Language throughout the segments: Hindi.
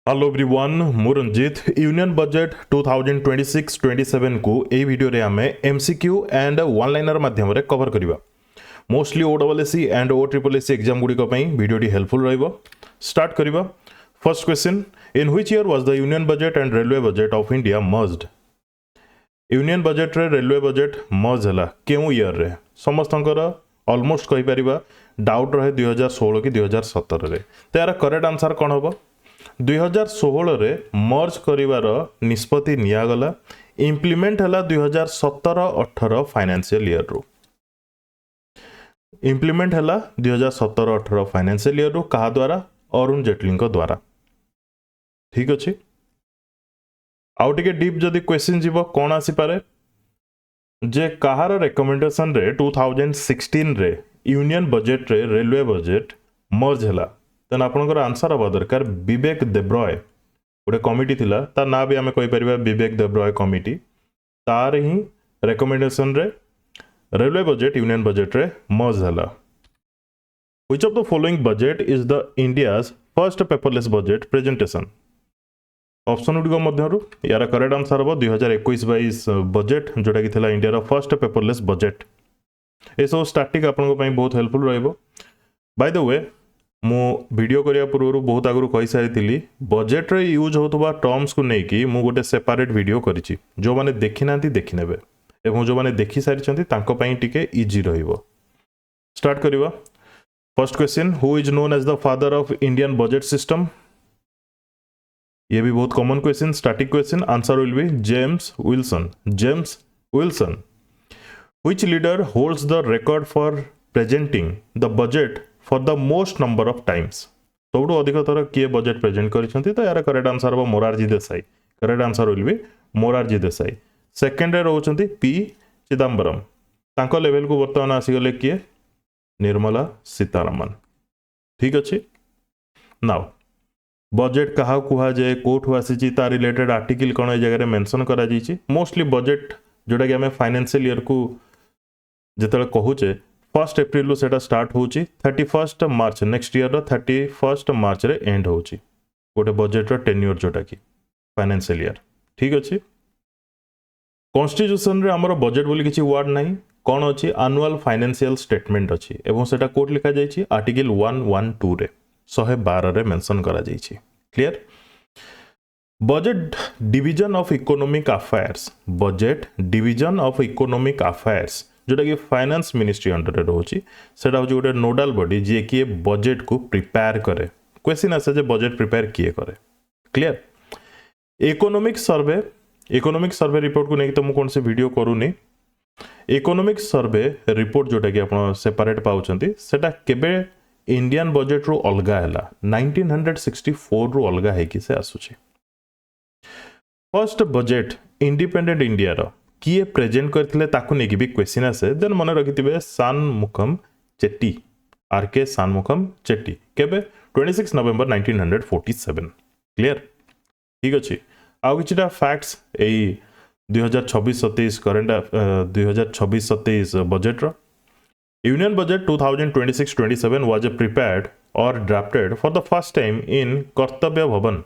हेलो एवरीवन मु रंजित यूनियन बजेट 2026-27 को ए वीडियो रे आमे एमसीक्यू एंड वन लाइनर माध्यम रे कवर करिवा मोस्टली ओडब्ल्यूएससी एंड ओट्रिपलएससी एग्जाम गुडी को पई वीडियोटी हेल्पफुल रहइबो स्टार्ट करिवा first question in which year was the union budget and railway budget of India merged union budget रे रेलवे बजेट मर्ज हला केउ ईयर रे समस्तंकर ऑलमोस्ट कहि परिबा डाउट रहे 2016 कि 2017 रे त यार करेक्ट आंसर कोन होबो 2016 रे मर्ज करिवार निष्पत्ति नियागला इम्प्लीमेंट हला 2017-18 फाइनेंशियल ईयर रो इम्प्लीमेंट हला 2017-18 फाइनेंशियल ईयर रो कहा द्वारा अरुण जेटली द्वारा ठीक अछि आउ टिके डीप जदि क्वेश्चन जीवो कोन आसी पारे जे कहार रिकमेंडेशन रे 2016 रे यूनियन बजेट रे रेलवे बजेट मर्ज हला तेन आपनकर आंसर हवा दरकार विवेक देब्रॉय गोटे कमिटी थिला तार ना भी आमे कहि परिबा विवेक देब्रॉय कमिटी तार ही रिकमेंडेशन रे रेलवे बजेट यूनियन बजेट रे मर्ज हला which of the following budget is the India's first paperless budget presentation option गुडिक मध्यरु यार करेक्ट आंसर हबो 2021-22 बजेट जोटा कि थिला इंडिया रो फर्स्ट पेपरलेस बजेट ए सब स्टैटिक आपन को बहुत हेल्पफुल रहइबो बाय द वे मु वीडियो करिया पूर्व बहुत आगु कहि सारी बजेट रे यूज होतबा टर्म्स को नै कि मु गोटे सेपरेट वीडियो करिछि जो माने देखि नांती देखि नेबे एवं जो माने देखि सारी छंती तांको पई टिके इजी रहइबो स्टार्ट करिवा first question who is known as the father of Indian budget system ये भी बहुत common question static question answer will be James Wilson which leader holds the record for presenting the budget for the most number of times सबुठ अधिक थर किए बजेट प्रेजेंट करिसेंती तो यार करेक्ट आंसर हो Morarji Desai correct answer will B Morarji Desai second रे रहउचंती पी चिदंबरम तांको लेवल को वर्तमान आसी गले किए निर्मला सीतारमन ठीक अछि नाउ बजेट कहा कुहा जाए कोठु आसी ता रिलेटेड आर्टिकल कोन ए जगह रे मेंशन करा जाईची मोस्टली बजेट जोटा कि हमें फाइनेंशियल ईयर को जेतले कहूचे 1 एप्रिल रो सेटा स्टार्ट होची 31 मार्च नेक्स्ट ईयर रो 31 मार्च रे एंड होची गोटे बजेट रो टेन्योर जोटा कि फाइनेंशियल ईयर ठीक अछि कॉन्स्टिट्यूशन रे हमर बजेट बोली किछि वर्ड नाही कोन अछि एनुअल फाइनेंशियल स्टेटमेंट अछि एवं सेटा कोड लिखा जाईची आर्टिकल 112 रे 112 रे मेंशन करा जाईची clear budget division of economic affairs budget division of economic affairs जोटा कि फाइनेंस मिनिस्ट्री अंडर रोची सेटा हो गोटे नोडाल बॉडी जे कि बजेट को प्रिपेयर करे क्वेश्चन आसे जे बजेट प्रिपेयर किए करे क्लियर इकोनॉमिक सर्वे रिपोर्ट को नहीं तो मु कौन से वीडियो करूनी इकोनॉमिक सर्वे रिपोर्ट जोटा कि आपण सेपरेट पाउचंती सेटा केबे इंडियन बजेट रो अलगा हैला 1964 रो अलगा है कि से आसुची फर्स्ट बजेट इंडिपेंडेंट इंडिया रो किए प्रेजेंट करथिले ताकू नेकी भी क्वेश्चन आसे देन मन रखिथिबे सानमुखम चेट्टी आरके सानमुखम चेट्टी केबे 26 नवंबर 1947 क्लियर ठीक अछि आउ किछटा फैक्ट्स एई 2026-27 करंट 2026-27 बजेट रो union budget 2026-27 was prepared or drafted for the first time in कर्तव्य भवन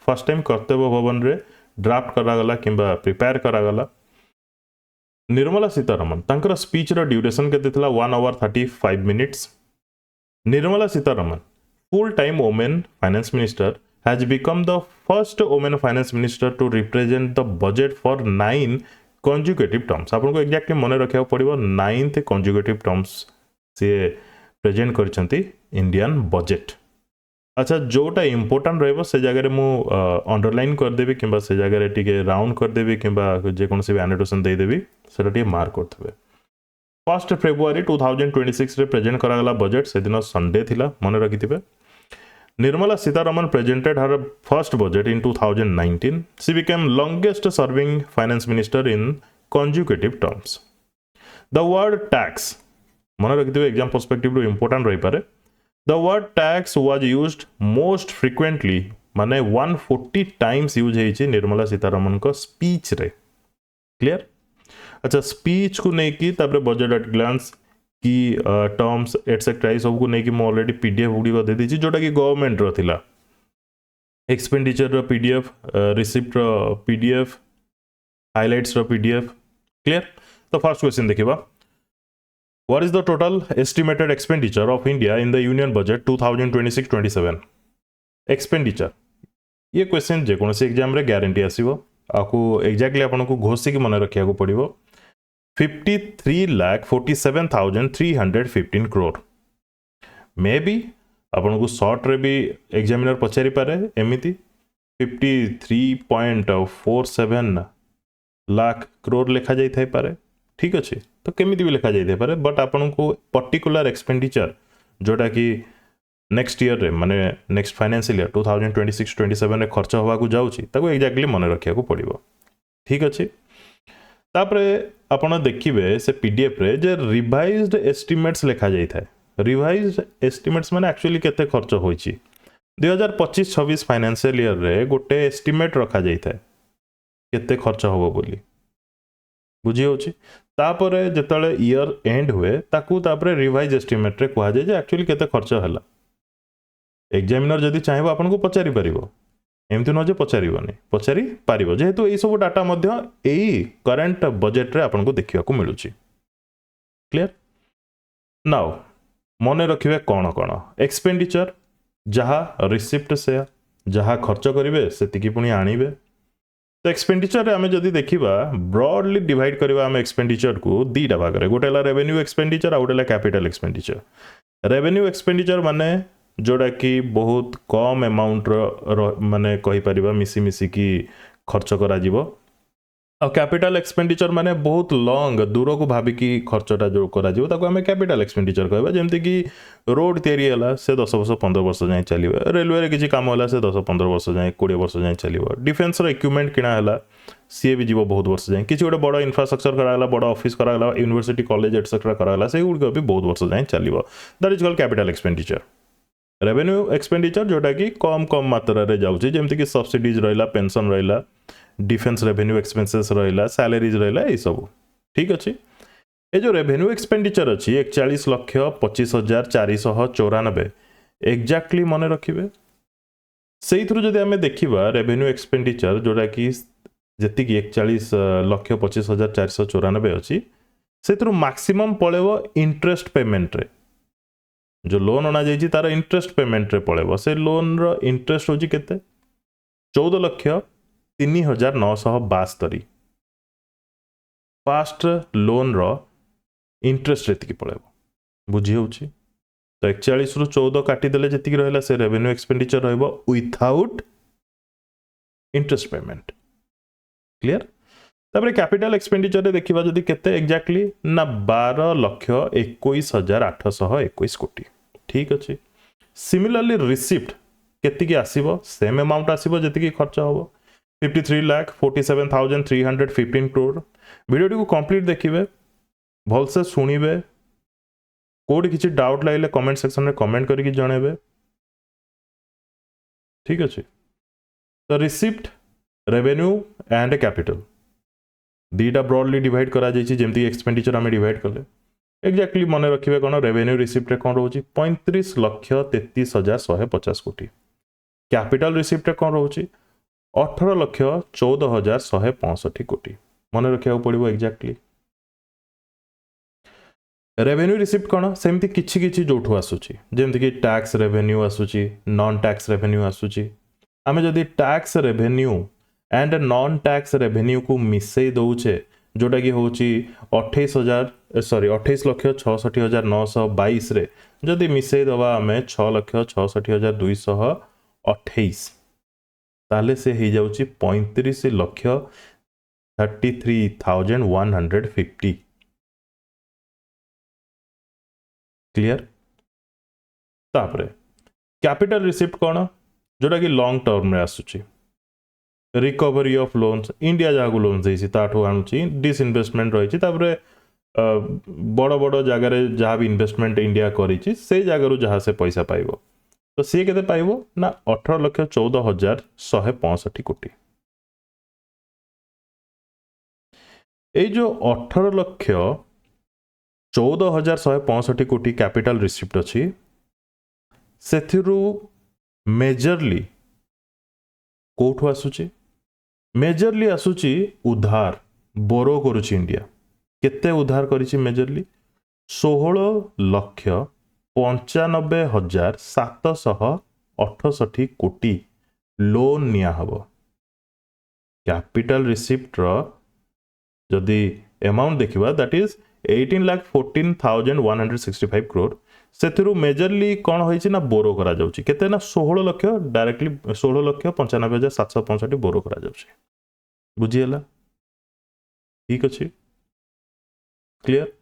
फर्स्ट टाइम कर्तव्य भवन रे ड्राफ्ट करा गला किंबा प्रिपेयर करा गला निर्मला सीतारमन तांकर स्पीच रो ड्यूरेशन केते थिला 1 hour 35 minutes Nirmala Sitharaman full time women finance minister has become the first women finance minister to represent the budget for 9 consecutive terms आपन को एग्जैक्टली मने रखिया पड़िबो 9th कंजुगेटिव टर्म्स से प्रेजेंट करचंती इंडियन बजेट अच्छा जोटा इंपोर्टेंट रहबो से जगह रे मु अंडरलाइन कर देबी किंबा से जगह रे टिके राउंड कर देबी किंबा जे कोन से भी एनोटेशन दे देबी सेटा टिके मार्क करथबे 1 फेब्रुआरी 2026 रे प्रेजेंट करा गला बजेट से दिन संडे थिला मने रखिथिबे Nirmala Sitharaman presented her first budget in 2019. She became longest serving finance minister in consecutive terms. The word tax, मन रखिथिबे एग्जाम पर्सपेक्टिव रो इंपोर्टेंट रही पारे. The word tax was used most frequently, माने 140 times यूज हेछि निर्मला सीतारमन को स्पीच रे. क्लियर? अच्छा स्पीच को नै कि तापर बजेट एट ग्लांस कि टर्म्स एटसेट्रा सब को नहीं कि ऑलरेडी पीडीएफ गुडी दे दीची जोटा कि गवर्नमेंट रो थिला एक्सपेंडिचर रो पीडीएफ, रिसिप्ट रो पीडीएफ, हाइलाइट्स रो पीडीएफ। क्लियर? तो फर्स्ट क्वेश्चन देखिबा, what is the total estimated expenditure of India in the union budget 2026-27? Expenditure, ये क्वेश्चन जे कोनोसी एग्जाम रे गारंटी आसीबो, आकु एग्जैक्टली आपन को घोषी की मन रखिया को पड़िबो। 53,47,315 crore। मे बी आपन को शॉर्ट रे भी एग्जामिनर पचारि पारे एमिति 53.47 लाख करोड़ लिखा जाई थाई पारे। ठीक अच्छे, तो केमिति भी लिखा जाई पारे, बट आपन को पर्टिकुलर एक्सपेंडिचर जोटा कि नेक्स्ट ईयर रे माने नेक्स्ट फाइनेंशियल ईयर 2026-27 रे खर्च होवा को जाउची ताको एग्जैक्टली मन रखिया को पड़िबो। ठीक अच्छे, तापरे आपण देखिबे से पीडीएफ रे जे रिवाइज्ड एस्टिमेट्स लिखा जाई थाए। रिवाइज्ड एस्टिमेट्स माने एक्चुअली केते खर्च होईची 2025-26 फाइनेंशियल ईयर रे गोटे एस्टिमेट रखा जाई थाए केते खर्च होबो बोली, बुझी होची। तापरे जेतले ईयर एंड हुए ताकू तापरे रिवाइज एस्टिमेट रे कहा जाय जे एक्चुअली केते खर्च हला। एग्जामिनर जदि चाहेबो आपन को पचारि परिबो, एमती न जे पचारिबनी, पचारि पारिबो, जेहेतु एई सब डाटा मध्य एई करंट बजेट रे आपन को देखिया को मिलुची। क्लियर? नाउ मने रखिबे कोन कोन एक्सपेंडिचर, जहा रिसिप्ट से जहा खर्च करिवे सेतिकी पुनी आनिबे। तो एक्सपेंडिचर रे हमें जदि देखिबा ब्रॉडली डिवाइड करबा हम एक्सपेंडिचर को दीटा भाग रे, गोटेला रेवेन्यू एक्सपेंडिचर आ गोटेला कैपिटल एक्सपेंडिचर। रेवेन्यू एक्सपेंडिचर माने जोड़ा कि बहुत कम अमाउंट माने कहि परिबा मिसी मिसी की खर्च करा जीवो। आ कैपिटल एक्सपेंडिचर माने बहुत लॉन्ग दूर को भाबी की खर्चटा जो करा जीवो ताको हमें कैपिटल एक्सपेंडिचर कहबा। जेमति कि रोड तैयारी हला से 10 वर्ष 15 वर्ष जाय चलिबो, रेलवे रे किछि काम हला से 10-15 वर्ष जाय 20 वर्ष जाय चलिबो, डिफेंस रो इक्विपमेंट किना हला सी भी जीवो बहुत वर्ष जाय, किछि गोटे बड़ इंफ्रास्ट्रक्चर करा हला, बड़ ऑफिस करा हला, यूनिवर्सिटी कॉलेज एटसेट्रा करा हला, से गुड भी बहुत वर्ष जाय चलिबो। That is called capital expenditure. Revenue expenditure जोटा कि कम कम मात्रा रे जाउची, जेमति कि सब्सिडीज रहिला, पेंशन रहिला, डिफेंस रेवेन्यू एक्सपेंसेस रहिला, सैलरीज रहिला, ए सब। ठीक अछि, ए जो रेवेन्यू एक्सपेंडिचर अछि 41,25,494 एग्जैक्टली मने रखिबे। सेइथरु जदि हमें देखिबा रेवेन्यू एक्सपेंडिचर जोटा कि जति कि 41,25,494 अछि, सेइथरु मैक्सिमम पळेबो इंटरेस्ट पेमेंट रे। जो लोन अना जाइए तार इंटरेस्ट पेमेंट रे पड़ेबो, से लोन रो इंटरेस्ट होची केते 14,03,972। फास्ट लोन रो इंटरेस्ट रेतिकी पड़ेबो, बुझी होची। तो 41 रु 14 काटी देले जतिकी रहला से रेवेन्यू एक्सपेंडिचर रहबो विथआउट इंटरेस्ट पेमेंट। क्लियर? तापरे कैपिटल एक्सपेंडिचर रे देखिबा जदि केते एग्जैक्टली ना 12,21,821 कोटी। ठीक अछि। सिमिलरली रिसिप्ट केतिकी आसीबो, सेम अमाउंट आसीबो जतिकी खर्च होबो 53,47,315 crore। वीडियो को कंप्लीट देखिबे, भल से सुनिबे, कोड किछि डाउट लाइले कमेंट सेक्शन में कमेंट करके जणेबे। ठीक अछि। तो रिसिप्ट, रेवेन्यू एंड कैपिटल दीटा ब्रॉडली डिवाइड करा जाइछि, जेमति एक्सपेंडिचर हमें डिवाइड कले एग्जैक्टली मन रखिबे कोन रेवेन्यू रिसिप्ट रे कोन रहउछि 35,33,150 कोटी। कैपिटल रिसिप्ट रे कोन रहउछि 18,14,165 कोटी। मन रखिया पड़िबो एग्जैक्टली। रेवेन्यू रिसिप्ट कोन सेमति किछि किछि जोठु आसुछि, जेमति कि टैक्स रेवेन्यू आसुछि, नॉन टैक्स रेवेन्यू आसुछि। आमे जदि tax revenue and non tax revenue को मिसई दउछे जोटा कि होची 28,66,922 रे जदि मिसई दबा हमें 6,66,228 ताले से ही जाउची 35,33,150। क्लियर? तापरे कैपिटल रिसिप्ट कोन जोटा कि लॉन्ग टर्म रे आसुची, रिकवरी ऑफ लोन्स, इंडिया जहाँ को लोन देछि ताठो आनुची, डिसइन्वेस्टमेंट रही तापरे बड़ बड़ जगार जहाँ भी इन्वेस्टमेंट इंडिया करिछि से जगार जहाँ से पैसा पाइबो, तो सी केते पाइबो ना 18,14,165 कोटी। ए जो 18,14,165 कोटी कैपिटल रिसिप्ट अछि, सेथिरु मेजरली कोठु आसुची मेजरली आसुची उधार बोरो करुची इंडिया केते उधार करिची मेजरली 16,95,768 कोटी लोन निया हबो कैपिटल रिसिप्ट रो जदि अमाउंट देखिबा दैट इज 18,14,165 करोड़ सेथिरु मेजरली कौन होइछि ना बोरो करा जाउछि केते ना 16 लाख डायरेक्टली 16,95,765 बोरो करा जाउछि बुझियला ठीक अछि क्लियर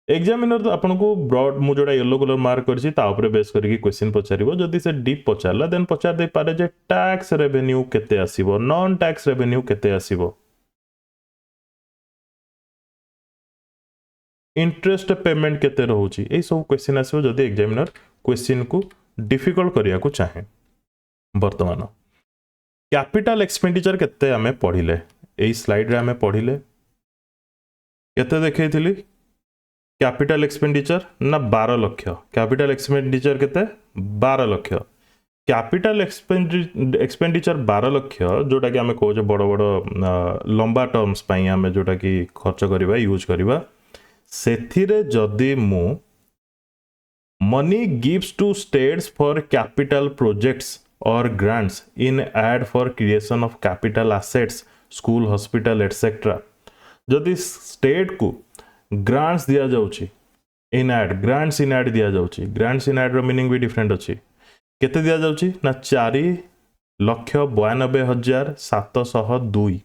एग्जामिनर तो आपन को ब्रॉड मु जोडा येलो कलर मार्क करछि ता ऊपर बेस करके क्वेश्चन पचारिबो जदि से डीप पचारला देन पचार दे पारे जे टैक्स रेवेन्यू केते आसीबो नॉन टैक्स रेवेन्यू केते आसीबो इंटरेस्ट पेमेंट केते रहउछि ए सब क्वेश्चन आसीबो जदि एग्जामिनर क्वेश्चन को डिफिकल्ट करिया को चाहे वर्तमान कैपिटल एक्सपेंडिचर केते हमें पढिले ए स्लाइड रे हमें पढिले केते देखैथिली कैपिटल एक्सपेंडिचर ना 12 लाख कैपिटल एक्सपेंडिचर केते 12 लाख कैपिटल एक्सपेंडिचर 12 लाख जोटा कि हमें कहूँ बड़ बड़ लंबा टर्म्स पाई हमें जोटा कि खर्च करवा यूज करवा सेथिरे जदि मु money gives to states for capital projects और grants in aid for creation of capital assets school hospital etcetera जदि स्टेट को ग्रांट्स दिया जाउची in aid grants in aid दिया जाउची ग्रांट्स इन एड रो मीनिंग भी डिफरेंट अछि केते दिया जाउची ना 4,92,702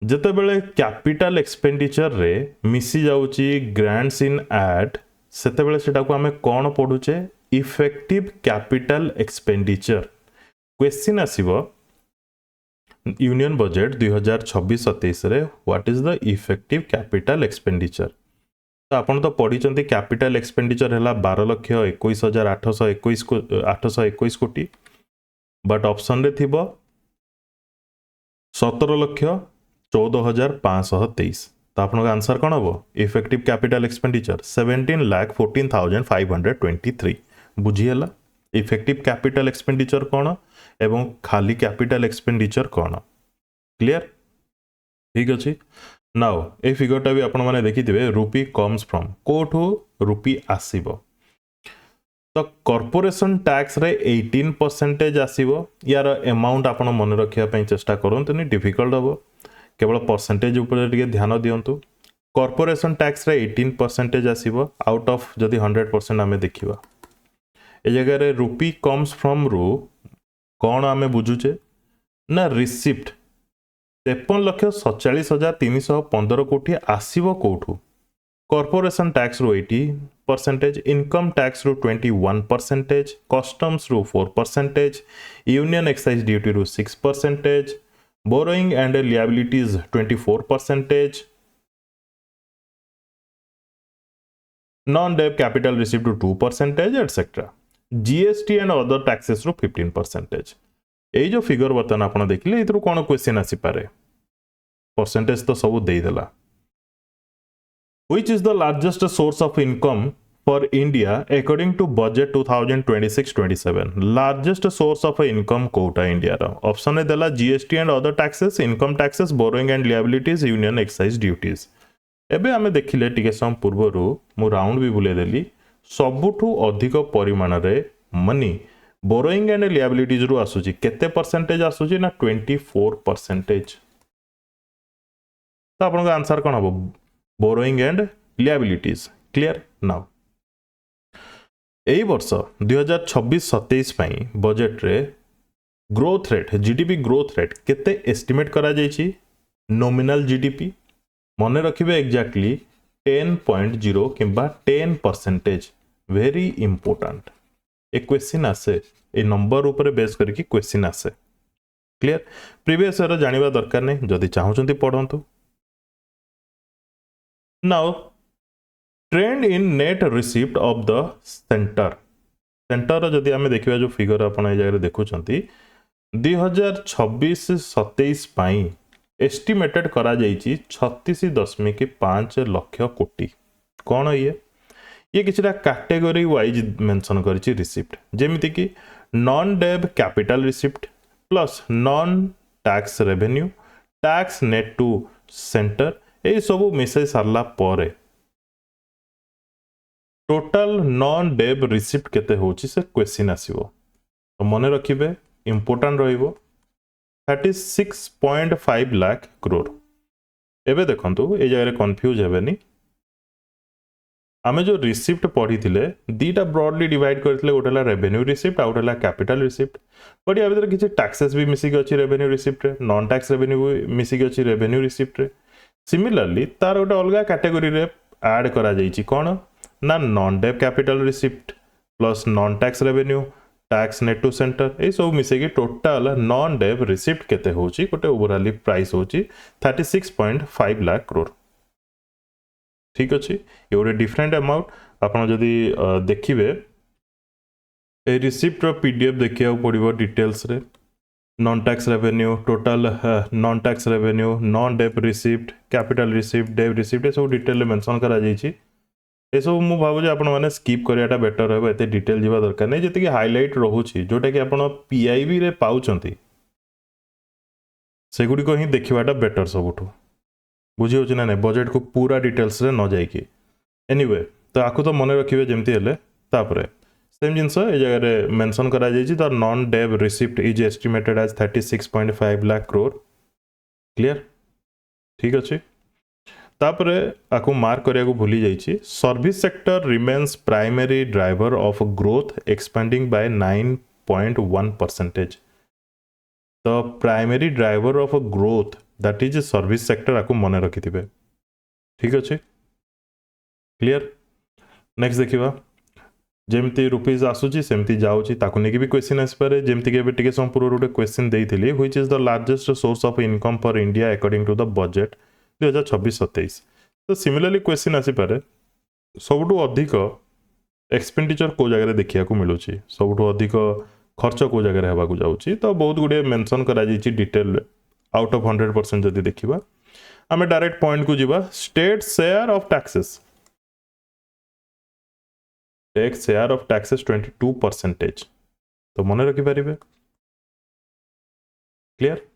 जते बेले कैपिटल एक्सपेंडिचर रे मिसी जाउची ग्रांट्स इन एड सेते बेले सेटा को हमें कोन पढुचे इफेक्टिव कैपिटल एक्सपेंडिचर क्वेश्चन आसीबो यूनियन बजेट 2026-27 रे what is the effective capital expenditure तो आपण तो पढ़ी कैपिटल एक्सपेंडिचर है 12,21,821 कोटी बट ऑप्शन रे थिबो 17,14,523 तो आपण का आंसर कौन हम इफेक्टिव कैपिटल एक्सपेंडिचर 17,14,523 बुझीला इफेक्टिव कैपिटल एक्सपेंडिचर कौन एवं खाली कैपिटल एक्सपेंडिचर कौन क्लियर ठीक अच्छे नाउ ए फिगरटा भी आपण माने देखिथिबे रुपी कम्स फ्रॉम कोठो रुपी आसीबो तो कॉर्पोरेशन टैक्स रे 18% आसीबो यार अमाउंट आपण मन रखिया पई चेष्टा करंतनी डिफिकल्ट हबो केवल परसेंटेज ऊपर टिके ध्यान दियंतु कॉर्पोरेशन टैक्स रे 18% आसीबो आउट ऑफ जदी 100% हमें देखिबा ए जगह रे रुपी कम्स फ्रॉम रू कौन आमे बुझुचे ना रिसिप्ट 53,47,315 कोटी आसीबो कोठू कॉर्पोरेशन टैक्स रू 80%, इनकम टैक्स रू 21%, कस्टम्स रू 4%, यूनियन एक्साइज ड्यूटी रू 6%, borrowing and liabilities 24%, non debt capital receipt रू 2% etcetera GST and other taxes रू 15%। ए जो फिगर बर्तन आपन देखिले इतरु कोन क्वेश्चन आसी पारे परसेंटेज तो सब दे देला which is the largest source of income for India according to budget 2026-27 largest source of income कोटा इंडिया रो ऑप्शन ए देला GST and other taxes income taxes borrowing and liabilities union excise duties एबे हमें देखिले टिके सम पूर्वरु मु राउंड भी बुले देली सबुठु अधिक परिमाण रे मनी बोरोइंग एंड लिएबिलिटीज रु आसुची केते परसेंटेज आसुची ना 24%। तो आपन का आंसर कोन हबो बोरोइंग एंड लिएबिलिटीज क्लियर नाउ एई वर्ष 2026-27 पई बजट रे growth rate GDP growth rate केते एस्टिमेट करा जायछि नॉमिनल जीडीपी मने रखिबे एग्जैक्टली 10.0 किंबा 10% वेरी इंपोर्टेंट ए क्वेश्चन आसे ए नंबर ऊपर बेस करके क्वेश्चन आसे क्लियर प्रीवियस ईयर जानिबा दरकार नै जदि चाहउचंती पढंतु now trend in net receipt of the centre जदि हमें देखिबा जो फिगर आपण ए जगह देखुचंती 2026-27 पई एस्टिमेटेड करा जाइछि 36.5 लाख कोटी कौन ये किछटा कैटेगरी वाइज मेंशन करिछि रिसिप्ट जेमिति कि non debt capital receipt plus non tax revenue tax net to centre ये सब मिसई सारला परे टोटल नॉन डेब रिसिप्ट केते होची से क्वेश्चन आसीबो तो मन रखिबे इंपोर्टेंट रहिबो 36.5 लाख करोड़ एबे देखंतु ए जगह कंफ्यूज हेबेनी आमे जो रिसिप्ट पढ़ी थिले दीटा ब्रॉडली डिवाइड करथिले गोटेला रेवेन्यू रिसिप्ट आ गोटेला कैपिटल रिसिप्ट बट या भीतर किछि टैक्सेस भी मिसी के अछि रेवेन्यू रिसिप्ट रे नॉन टैक्स रेवेन्यू भी मिसी के अछि रेवेन्यू रिसिप्ट रे सिमिलरली तार गोटे अलगा कैटेगरी रे ऐड करा जाईछि कोन ना non debt capital receipt plus non tax revenue tax net to centre ए सब मिसे के टोटल नॉन डेब रिसिप्ट केते होची गोटे ओवरऑल प्राइस होची 36.5 लाख करोड़ ठीक अच्छे ये गोटे डिफरेंट अमाउंट आपन जदि देखिबे ए रिसिप्ट रो पीडीएफ देखिया पड़िबो डिटेल्स रे non tax revenue total non tax revenue non debt receipt capital receipt debt receipt ए सब डिटेल मेंशन करा जाईछि ए सब मु भाबो जे आपण माने स्किप करियाटा बेटर रहबो एते डिटेल जीवा दरकार नै जति कि हाइलाइट रहूछि जोटा कि आपण पीआईबी रे पाउचंती सेगुडी को ही देखिबाटा बेटर सबुठो बुझी होछि ना नै बजेट को पूरा डिटेल्स रे न जाई कि एनीवे तो आकु तो मन रखिबे जेमती हेले तापरे सेम जिंस ए जगह रे मेंशन करा जाईछि the non debt receipt is estimated as 36.5 lakh crore clear ठीक अछि तापरे आकु मार्क करिया को भूली जाईछि service sector remains primary driver of growth expanding by 9.1% the primary driver of growth that is service sector आकु मन रखिथिबे ठीक अछि क्लियर नेक्स्ट देखिबा जेमती रुपीज आसुची सेमती जाउची ताकु नेकी भी क्वेश्चन आस पारे जेमती के टिके संपूर्ण रोटे क्वेश्चन देइथिली which is the largest source of income for India according to the budget 2026-27 तो सिमिलरली क्वेश्चन आसी पारे सबुठु अधिक एक्सपेंडिचर को जगह देखिया को मिलुची सबुठु अधिक खर्च को जगह हेबा को जाउची तो बहुत गुडे मेंशन करा जाईची डिटेल आउट ऑफ 100% जदि देखिबा आमे डायरेक्ट पॉइंट को जीवा state share of taxes tax share of taxes 22% तो मन रखि पारिबे clear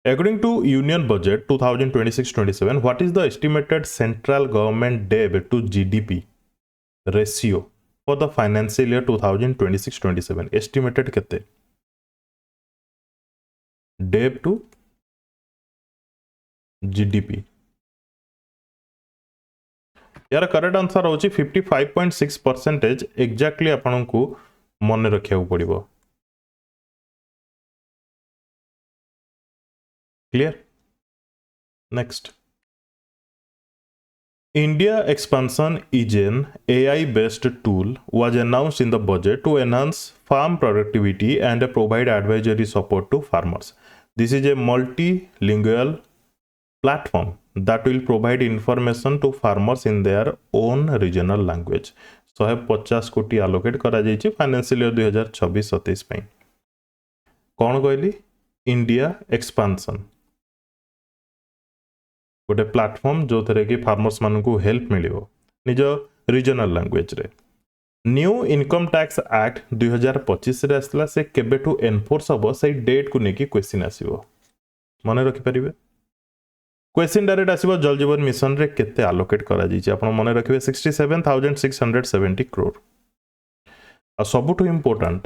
according to union budget 2026-27 what is the estimated central government debt to gdp ratio for the financial year 2026-27 estimated kete debt to gdp यार करेक्ट आंसर होची 55.6% एक्जाक्टली आपन को मन रखिया पड़िबो clear next India expansion is an AI based tool was announced in the budget to enhance farm productivity and provide advisory support to farmers. This is a multilingual platform that will provide information to farmers in their own regional language. 150 कोटी allocate करा जाइछि फाइनेंशियल ईयर 2026-27 पई कोन कहली इंडिया एक्सपेंशन गोटे प्लेटफॉर्म जो थरे कि फार्मर्स मान को हेल्प मिलियो निज रीजनल लैंग्वेज रे न्यू इनकम टैक्स एक्ट 2025 रे आसला से केबेठू एनफोर्स हबो से डेट को नेकी क्वेश्चन आसीबो मन रखि परिबे क्वेश्चन डायरेक्ट आसीबो जल जीवन मिशन रे केते एलोकेट करा जाइछि आपण मन रखिबे 67670 करोड़ आ सबुठू important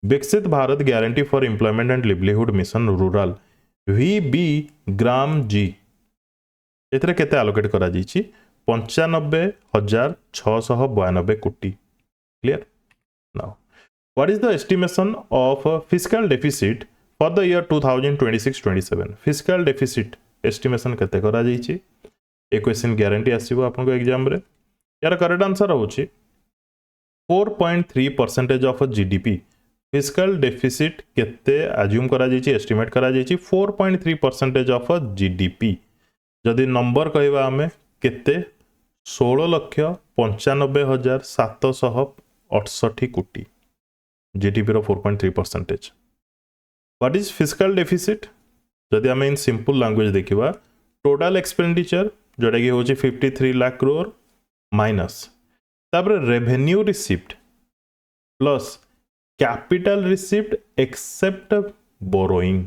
Viksit Bharat guarantee for employment and livelihood mission rural VB Gram G एथरे केते एलोकेट करा जाइछि 95,692 कोटी clear now what is the estimation of fiscal deficit for the year 2026-27 fiscal deficit estimation केते करा जाइछि ए क्वेश्चन गारंटी आसीबो आपन को एग्जाम रे यार करेक्ट आंसर होछि 4.3% ऑफ जीडीपी फिस्कल डेफिसिट केते अज्यूम करा जाइछि एस्टिमेट करा जाइछि 4.3% ऑफ जीडीपी जदि नंबर कहवा आमे केते 16,95,768 कोटी जीडीपी रो 4.3%. व्हाट इज फिस्कल डेफिसिट जदि आमे इन सिंपल लैंग्वेज देखिबा टोटल एक्सपेंडिचर जोटा कि होची 53 लाख करोड़ माइनस तापर revenue receipt plus capital received except borrowing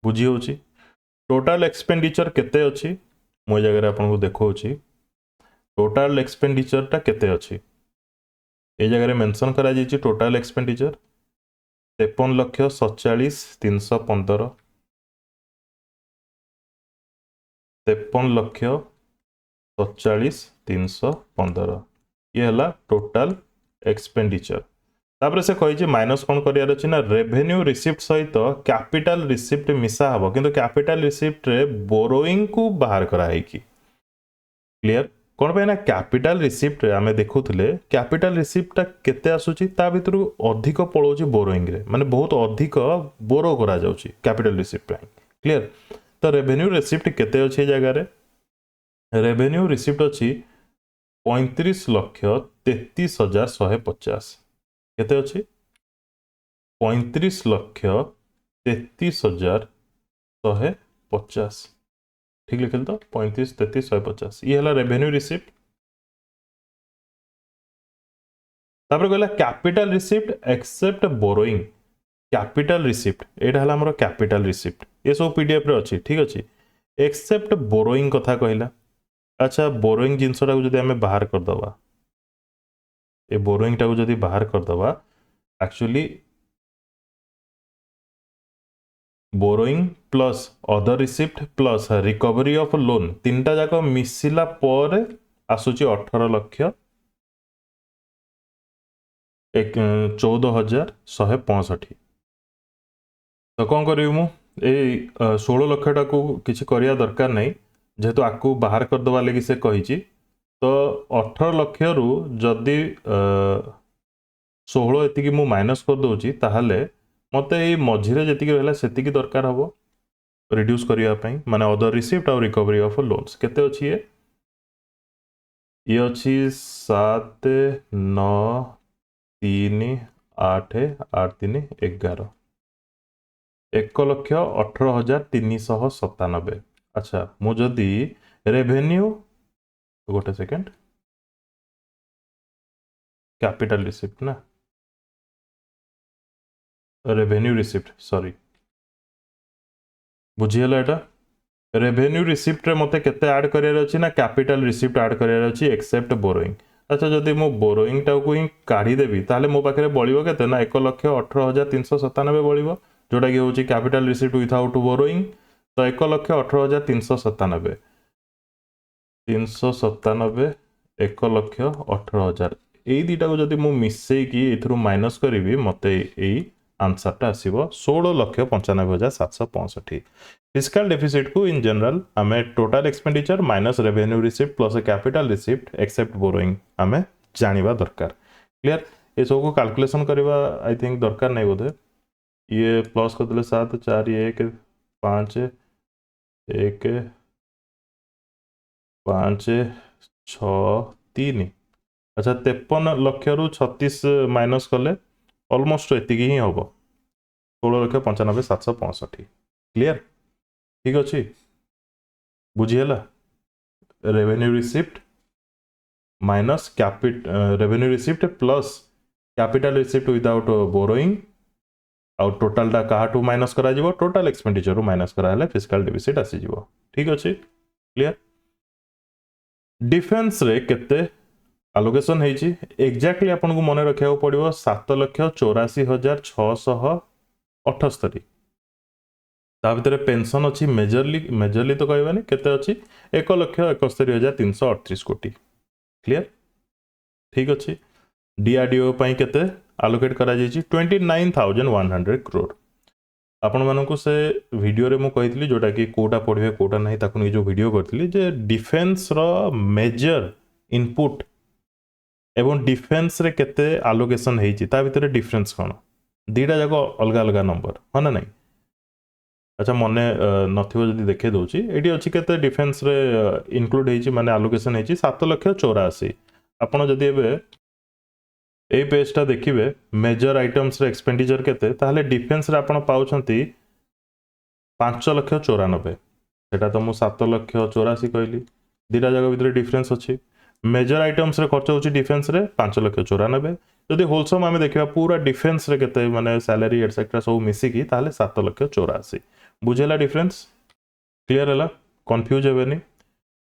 बुझी होची टोटल एक्सपेंडिचर केते अछि मो जगह आपको देखौछि टोटल एक्सपेंडिचर टा केते अछि ए जगह मेंशन करा जाइछि टोटल एक्सपेंडिचर 53,47,315 53,47,315 ये हला टोटल एक्सपेंडिचर तापर से कही माइनस कौन करार अच्छी ना रेवेन्यू रिसिप्ट सहित कैपिटल रिसिप्ट मिसा हम किंतु कैपिटल रिसिप्ट रे बोरोइंग को बाहर कराई क्लियर कौन पे ना कैपिटल रिसिप्ट रे आमे देखुले कैपिटल रिसिप्ट टा केते आसुची ता भितर अधिक पळौची बोरोइंग रे माने बहुत अधिक बोरो करा जाउची कैपिटल रिसिप्ट पे क्लियर तो रेवेन्यू रिसिप्ट केते अछि जगह रे रेवेन्यू रिसिप्ट अछि 35,33,150 केते अछि 35,33,150 ठीक लिखल तो 35,33,150 ये हला रेवेन्यू रिसिप्ट तापर कहला capital receipt except borrowing capital receipt एटा हला हमर कैपिटल रिसिप्ट ये सब पीडीएफ रे अछि ठीक अछि एक्सेप्ट बोरोइंग कथा कहला अच्छा बोरोइंग जिनसटा को जदि हमें बाहर कर दवा ए बोरोइंग टा को जदि बाहर कर दवा actually borrowing plus other receipt plus recovery of loan तीनटा जाक मिसिला पर आसुची 18,14,165 तो कौन करी मु ए 16 लाख टा को किछि करिया दरकार नहीं जेहेतु आकु बाहर कर दवा लगी से कही तो 18 लाख रु जदि 16 एतिकी मु माइनस कर दोची ताहले मते ए मझिरे जेतिकी रहला सेतिकी दरकार हबो रिड्यूस करिया पई माने अदर रिसिप्ट और रिकवरी ऑफ लोन्स केते अछि ये अछि 7 9 3 8 8 3 11 1,18,397 अच्छा मु जदि रेवेन्यू गोटे सेकेंड कैपिटल रिसिप्ट ना रेवेन्यू रिसिप्ट सॉरी बुझीगला एटा रेवेन्यू रिसिप्ट रे मते केते ऐड करियर अछि ना कैपिटल रिसिप्ट ऐड करियर अछि एक्सेप्ट बोरोइंग अच्छा जदि मो बोरोइंग टा को ही काढी देबी ताले मो पाखरे बळिबो केते ना 1,18,397 बळिबो जोटा कि होची कैपिटल रिसिप्ट विथआउट बोरोइंग तो 1,18,397 397 1,18,000 এই দুইটা को जदि मु मिसई की एथरु माइनस करिवि मते एई आंसर टा आसीबो 16,95,765 फिस्कल डेफिसिट को इन जनरल आमे total expenditure minus revenue receipt plus capital receipt except borrowing आमे जानिबा दरकार क्लियर ए सब को कैलकुलेशन करबा आई थिंक दरकार नहीं बोधे ये प्लस कर देले 7 4 1 5 1 5 6 3 अच्छा 53 लक्ष रु 36 माइनस कले ऑलमोस्ट एति ही हम 16,95,765 क्लियर ठीक अच्छे बुझीगला revenue receipt minus revenue receipt plus capital receipt without borrowing आउ टोटल टा काहाटू माइनस करा जिवो टोटल एक्सपेंडिचर रु माइनस करा हले फिस्कल डेफिसिट आसी जिवो ठीक अच्छे क्लियर डिफेंस रे केते आलोकेशन है एक्जाक्टली आपन को मन रखा पड़ो 7,84,678 ता भितर पेंशन अच्छी मेजरली तो कहबानी केते अच्छी 1,71,338 कोटी क्लियर ठीक अच्छे डीआरडीओ पई केते आलोकेट करा जायछि 29,100 करोड़ आपण मानकु से वीडियो रे मु कहितली जोटा कि कोटा पढिबे कोटा नाही ताकु नि जो वीडियो करतली जे डिफेंस रो मेजर इनपुट एवं डिफेंस रे केते आलोकेशन हेछि ता भितर डिफरेंस कोन दीटा जाको अलग अलग नंबर ह ना नहीं अच्छा मने नथिबो जदी देखे दोछि एडी अछि केते डिफेंस रे इंक्लूड हेछि माने आलोकेशन हेछि 7,84,000 आपण जदी एबे ए पेज टा देखिबे मेजर आइटम्स रे एक्सपेंडिचर केते ताहले डिफेंस रे आपण पाउछंती 5,94,000 सेटा तो मु 7,84,000 कहली दीटा जाको भितर डिफरेंस अछि मेजर आइटम्स रे खर्च होची डिफेंस रे 5,94,00,000 जदि होलसम आमे देखिबा पूरा डिफेंस रे केते माने सैलरी एटसेट्रा सब मिसी की ताले 7,84,00,000 बुझेला डिफरेंस क्लियर हला कंफ्यूज हेबेनी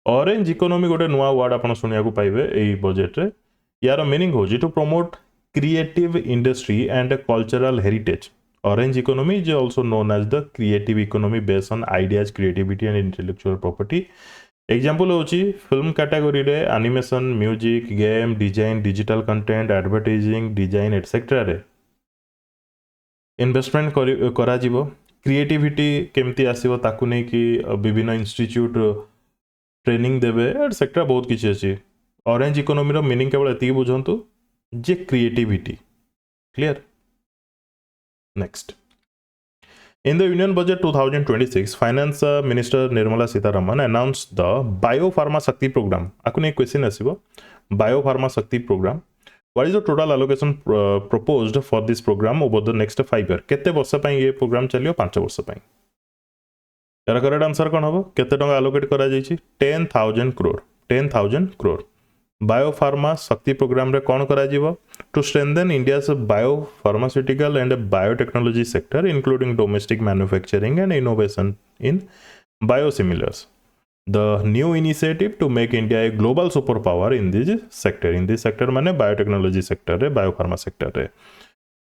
ऑरेंज इकोनॉमी गोटे नुआ वर्ड आपण सुनिया को पाइबे एई बजेट रे यार मीनिंग हो to promote creative industry and cultural heritage orange economy is also known as the creative economy based on ideas creativity and intellectual property example होची फिल्म कैटेगरी रे animation music game design digital content advertising design etcetera रे इन्वेस्टमेंट करा जीवो क्रिएटिविटी केमती आसीबो ताकू नै कि विभिन्न इंस्टीट्यूट ट्रेनिंग देबे एटसेट्रा बहुत किछि अछि ऑरेंज इकोनॉमी रो मीनिंग केवल एति बुझंतु जे creativity clear next In the Union Budget 2026, Finance Minister Nirmala Sitharaman announced the Biopharma Shakti Program. Akune एक question आसीबो Biopharma Shakti Program. What is the total allocation proposed for this program over the next 5 years? केते वर्ष पई ये प्रोग्राम चलियो 5 वर्ष पई यार करेक्ट आंसर कोन हबो केते टंका अलोकेट करा जायछि 10,000 करोड़ बायोफार्मा शक्ति प्रोग्राम रे कोन करा जीवो to strengthen India's biopharmaceutical and biotechnology sector including domestic manufacturing and innovation in biosimilars the new initiative to make India a global superpower in this sector माने biotechnology sector रे biopharma sector रे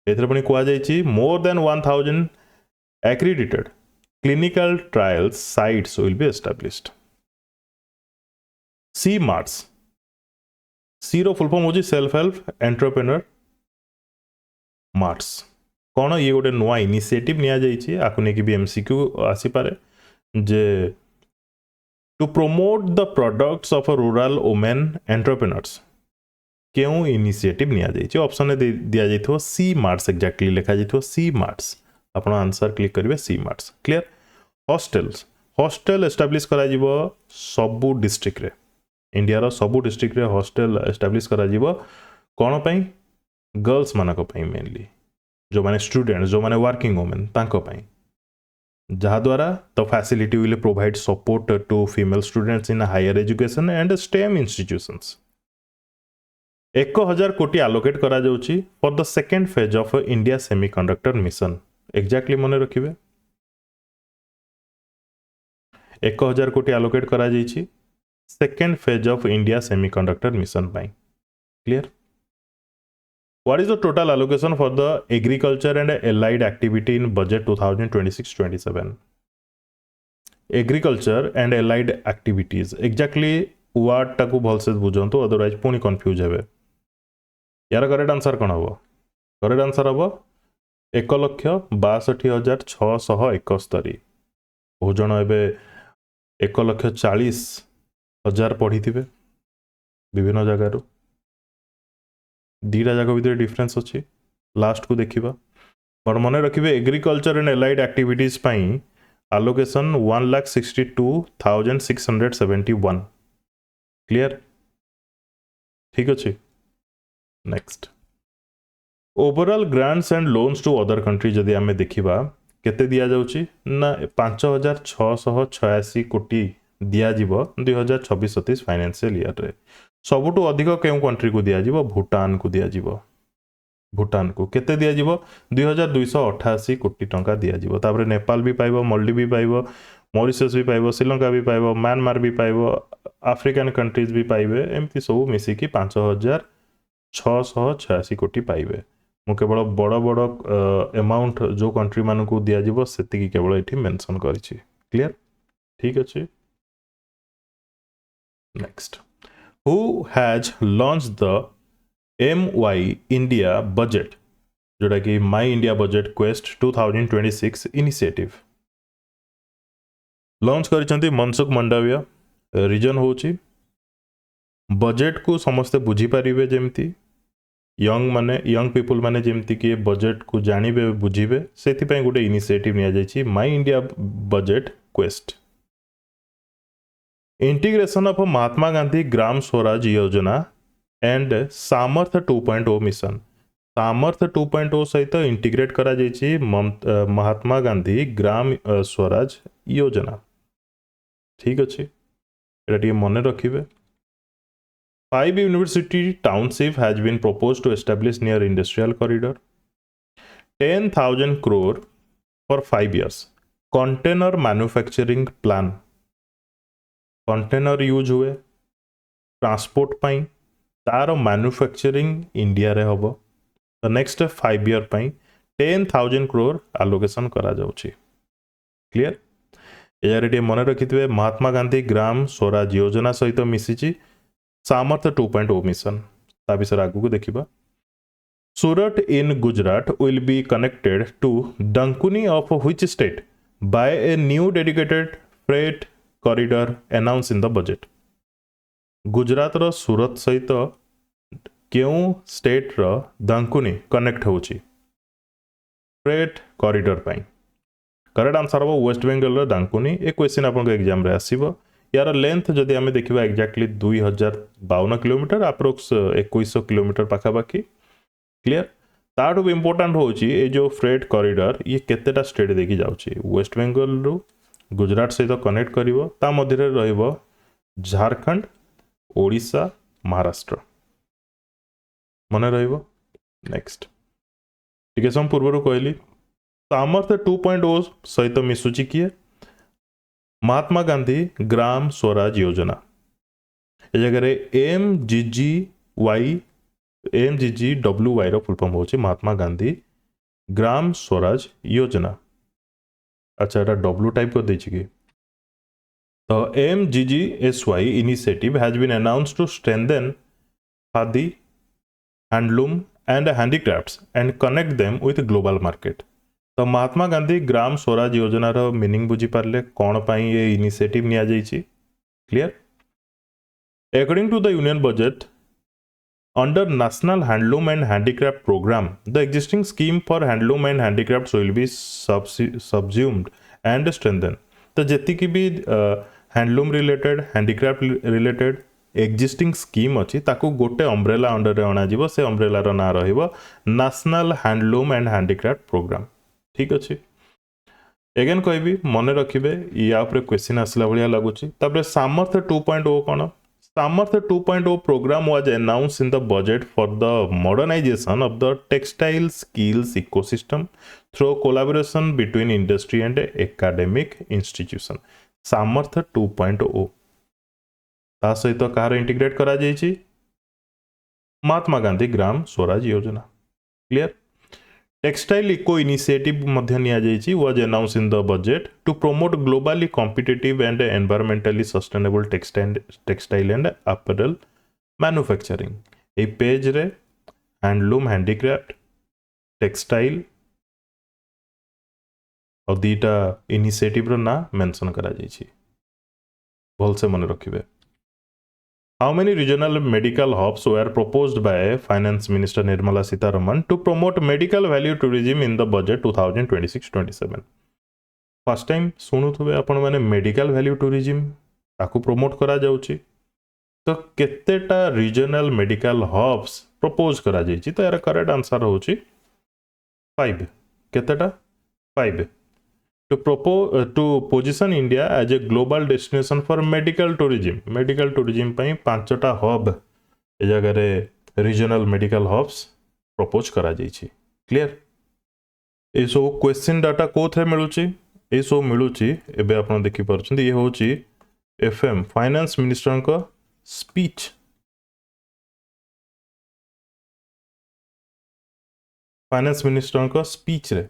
एथरे पनि कुआ जायछि more than 1,000 accredited clinical trials sites will be established C-MARTS C रो फुल फॉर्म होची सेल्फ हेल्प एंटरप्रेन्योर मार्ट्स कौन ये गोटे नुआ इनिशिएटिव निया जाइछि आकु नेकी भी एमसीक्यू आसी पारे जे to promote the products of rural women entrepreneurs केउ इनिशिएटिव निया जाइछि ऑप्शन ने दिया जाइथो सी मार्ट्स एक्जेक्टली लिखा जाइथो सी मार्ट्स आपण आंसर क्लिक करिवे सी मार्ट्स क्लियर हॉस्टल एस्टैब्लिश करा जिवो सबु डिस्ट्रिक्ट रे इंडिया रो सबु डिस्ट्रिक्ट रे हॉस्टल एस्टैब्लिश करा जिवो कोन पई गर्ल्स मानक पई मेनली जो माने स्टूडेंट जो माने वर्किंग वुमेन तांको पई जहा द्वारा the facility will provide support to female students in higher education and STEM institutions 1,000 कोटी एलोकेट करा जाउची for the second phase of India semiconductor mission exactly मने रखिबे 1,000 कोटी एलोकेट करा जाइची second phase of India semiconductor mission by clear what is the total allocation for the agriculture and allied activity in budget 2026-27 agriculture and allied activities exactly what टाकू भलसे बुझंतो अदरवाइज पुनी कंफ्यूज हेबे यार करेक्ट आंसर कोन हबो करेक्ट आंसर हबो 1,62,671 बहुजन एबे 1,40,000 पढ़ी थे विभिन्न जगार दीटा जगह भितर डिफरेंस अच्छी लास्ट को देखा बट मन रखिए agriculture and allied activities allocation 1,62,671 clear ठीक अच्छे next overall grants and loans to other country जदि आमे देखिबा केते दिया जाउची ना 5,686 कोटी दिया जीवो 2026-27 फाइनेंशियल ईयर रे सबुटु अधिक केउ कंट्री को दिया जीवो भूटान को दिया जीवो भूटान को केते दिया जीवो 2,288 कोटी टंका दिया जीवो तापर नेपाल भी पाइबो मालदीव भी पाइबो मॉरिशस भी पाइबो श्रीलंका भी पाइबो म्यांमार भी पाइबो अफ्रीकन कंट्रीज भी पाइबे एमती सब मिसी की 5,686 कोटी पाइबे मु केवल बड़ बड़ अमाउंट जो कंट्री मान को दिया जीवो सेति केवल एठी मेंशन करिछि क्लियर ठीक अछि Next, who has launched the MY India budget, जोड़ा कि My India Budget Quest 2026 initiative launch करिसंती मनसुख मंडाविया रीजन होची बजेट को समस्ते बुझी पारिबे जेमती यंग पीपल माने जेमती कि बजेट को जानिबे बुझिबे सेति पय गोटे इनिशिएटिव निया जायछि my India budget quest integration of Mahatma Gandhi Gram Swaraj Yojana and सामर्थ्य 2.0 मिशन सामर्थ्य 2.0 सहित इंटीग्रेट करा जायछि महात्मा गांधी ग्राम स्वराज योजना ठीक अछि एटा मन रखिबे 5 university township has been proposed to establish near industrial corridor. 10,000 crore for 5 years. Container manufacturing plan. Container use हुए ट्रांसपोर्ट पाई तार मैन्युफैक्चरिंग इंडिया रे हबो तो नेक्स्ट 5 ईयर पाई 10,000 crore आलोकेशन करा जाउची क्लियर एजारे मन रखिथे महात्मा गांधी ग्राम स्वराज योजना सहित मिसिची सामर्थ्य 2.0 मिशन ता विषय आगु को देखिबा Surat in Gujarat will be connected to Dankuni of which state by a new dedicated freight corridor announced in the budget Gujarat रो सूरत सहित क्यों स्टेट रो डंकुनी कनेक्ट होची फ्रेट कॉरिडोर पाई करेक्ट आंसर हम वेस्ट बेंगल डांकुनी ए क्वेश्चन आपन एग्जाम रे आसीबो यार लेंथ जदि आमे देखिबा एक्जेक्टली 2052 किलोमीटर अप्रोक्स 2100 किलोमीटर पाखा बाकी क्लियर ताठू भी इंपोर्टेंट होची ए जो फ्रेट कॉरिडोर ये केतेटा स्टेट देखि जाउची वेस्ट बेंगल रु गुजरात सहित कनेक्ट करिवो ता मध्य रे रहइबो झारखंड ओडिशा महाराष्ट्र मन रहइबो नेक्स्ट ठीक है हम पूर्व कहली सामर्थ्य 2.0 सहित मिसुची किए महात्मा गांधी ग्राम स्वराज योजना ए जगह MGGWY रो फुल फॉर्म होची महात्मा गांधी ग्राम स्वराज योजना अच्छा एटा W टाइप कर देछि कि तो MGGSY initiative has been announced to strengthen khadi handloom and handicrafts and connect them with global market तो महात्मा गांधी ग्राम स्वराज योजना रो मीनिंग बुझी पारले कोन पई ये इनिशिएटिव निया जाइछि clear according to the union budget under national handloom and handicraft programme the existing scheme for handloom and handicrafts will be subsumed and strengthen तो जेति की भी handloom related handicraft related existing scheme अच्छी ताकू गोटे अम्ब्रेला अंडर अणाजिब से अम्ब्रेला रो ना रहिबो national handloom and handicraft program ठीक अच्छे एगेन कहबी मन रखिबे या ऊपर क्वेश्चन आसला भलिया लागुची तापर सामर्थ्य 2.0 कोन Samarth 2.0 program was announced in the budget for the modernization of the textile skills ecosystem through collaboration between industry and academic institution Samarth 2.0 ता सहित कहार इंटीग्रेट करा जाइछि महात्मा Gandhi Gram Swaraj Yojana clear textile eco initiative मध्य निया जाइछि was announced in the budget to promote globally competitive and environmentally sustainable textile and apparel manufacturing ए पेज रे हैंडलूम हैंडीक्राफ्ट टेक्सटाइल और दीटा इनिशिएटिव रो ना मेंशन करा जाइछि भल से मन रखिबे How many regional medical hubs were proposed by Finance Minister Nirmala Sitharaman to promote medical value tourism in the budget 2026-27? First time सुनुथुबे आपण माने मेडिकल वैल्यू टूरिज्म ताकू प्रमोट करा जाउची तो केतेटा रीजनल मेडिकल हब्स प्रपोज करा जाइची तो यार करेक्ट आंसर होची 5 केतेटा 5 to position India as a global destination for medical tourism पई 5टा हब ए जगह रे रीजनल मेडिकल हब्स प्रपोज करा जाइछि clear A so question data कोथरे मिलुची ए सो मिलुची एबे आपण देखि परछन ये होची FM फाइनेंस मिनिस्टर को स्पीच फाइनेंस मिनिस्टर को स्पीच रे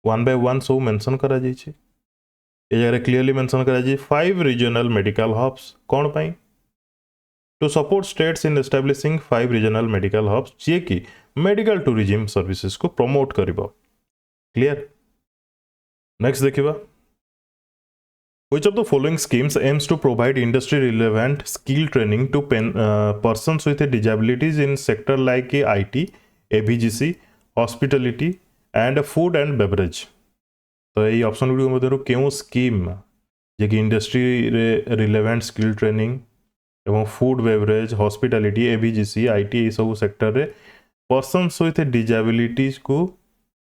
1 by 1 सब मेंशन करा जाइछि ए जगह क्लियरली मेंशन करा जाइछि 5 रीजनल मेडिकल हब्स कोन पई to support states in establishing 5 regional medical hubs जे कि मेडिकल टूरिज्म सर्विसेज को प्रमोट करिवो क्लियर नेक्स्ट देखिबा which of the following schemes aims to provide industry relevant skill training to persons with disabilities in sector like IT ABGC hospitality and food and beverage तो यही ऑप्शन गुडी मध्यरु केउ स्कीम जे कि इंडस्ट्री रे रिलेवेंट स्किल ट्रेनिंग एवं food beverage hospitality ABGC IT ए सब सेक्टर रे पर्सन्स विथ डिसेबिलिटीज को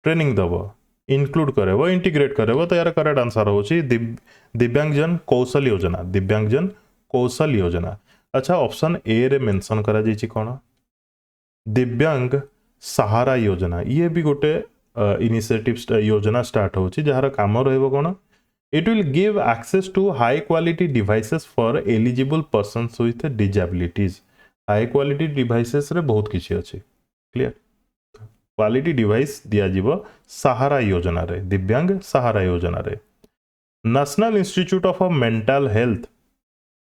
ट्रेनिंग दबो इंक्लूड करबो इंटीग्रेट करबो तो यार करेक्ट आंसर होची दिव्यांगजन कौशल योजना अच्छा ऑप्शन ए रे मेंशन करा जाइछि कोन दिव्यांग सहारा योजना ये भी गोटे इनिशिएटिव योजना स्टार्ट होछि जहार काम रहइबो कोन it will give access to high quality devices for eligible persons with disabilities high quality devices रे बहुत किछि अछि क्लियर क्वालिटी डिवाइस दिया जीवो सहारा योजना रे दिव्यांग सहारा योजना रे national institute of mental health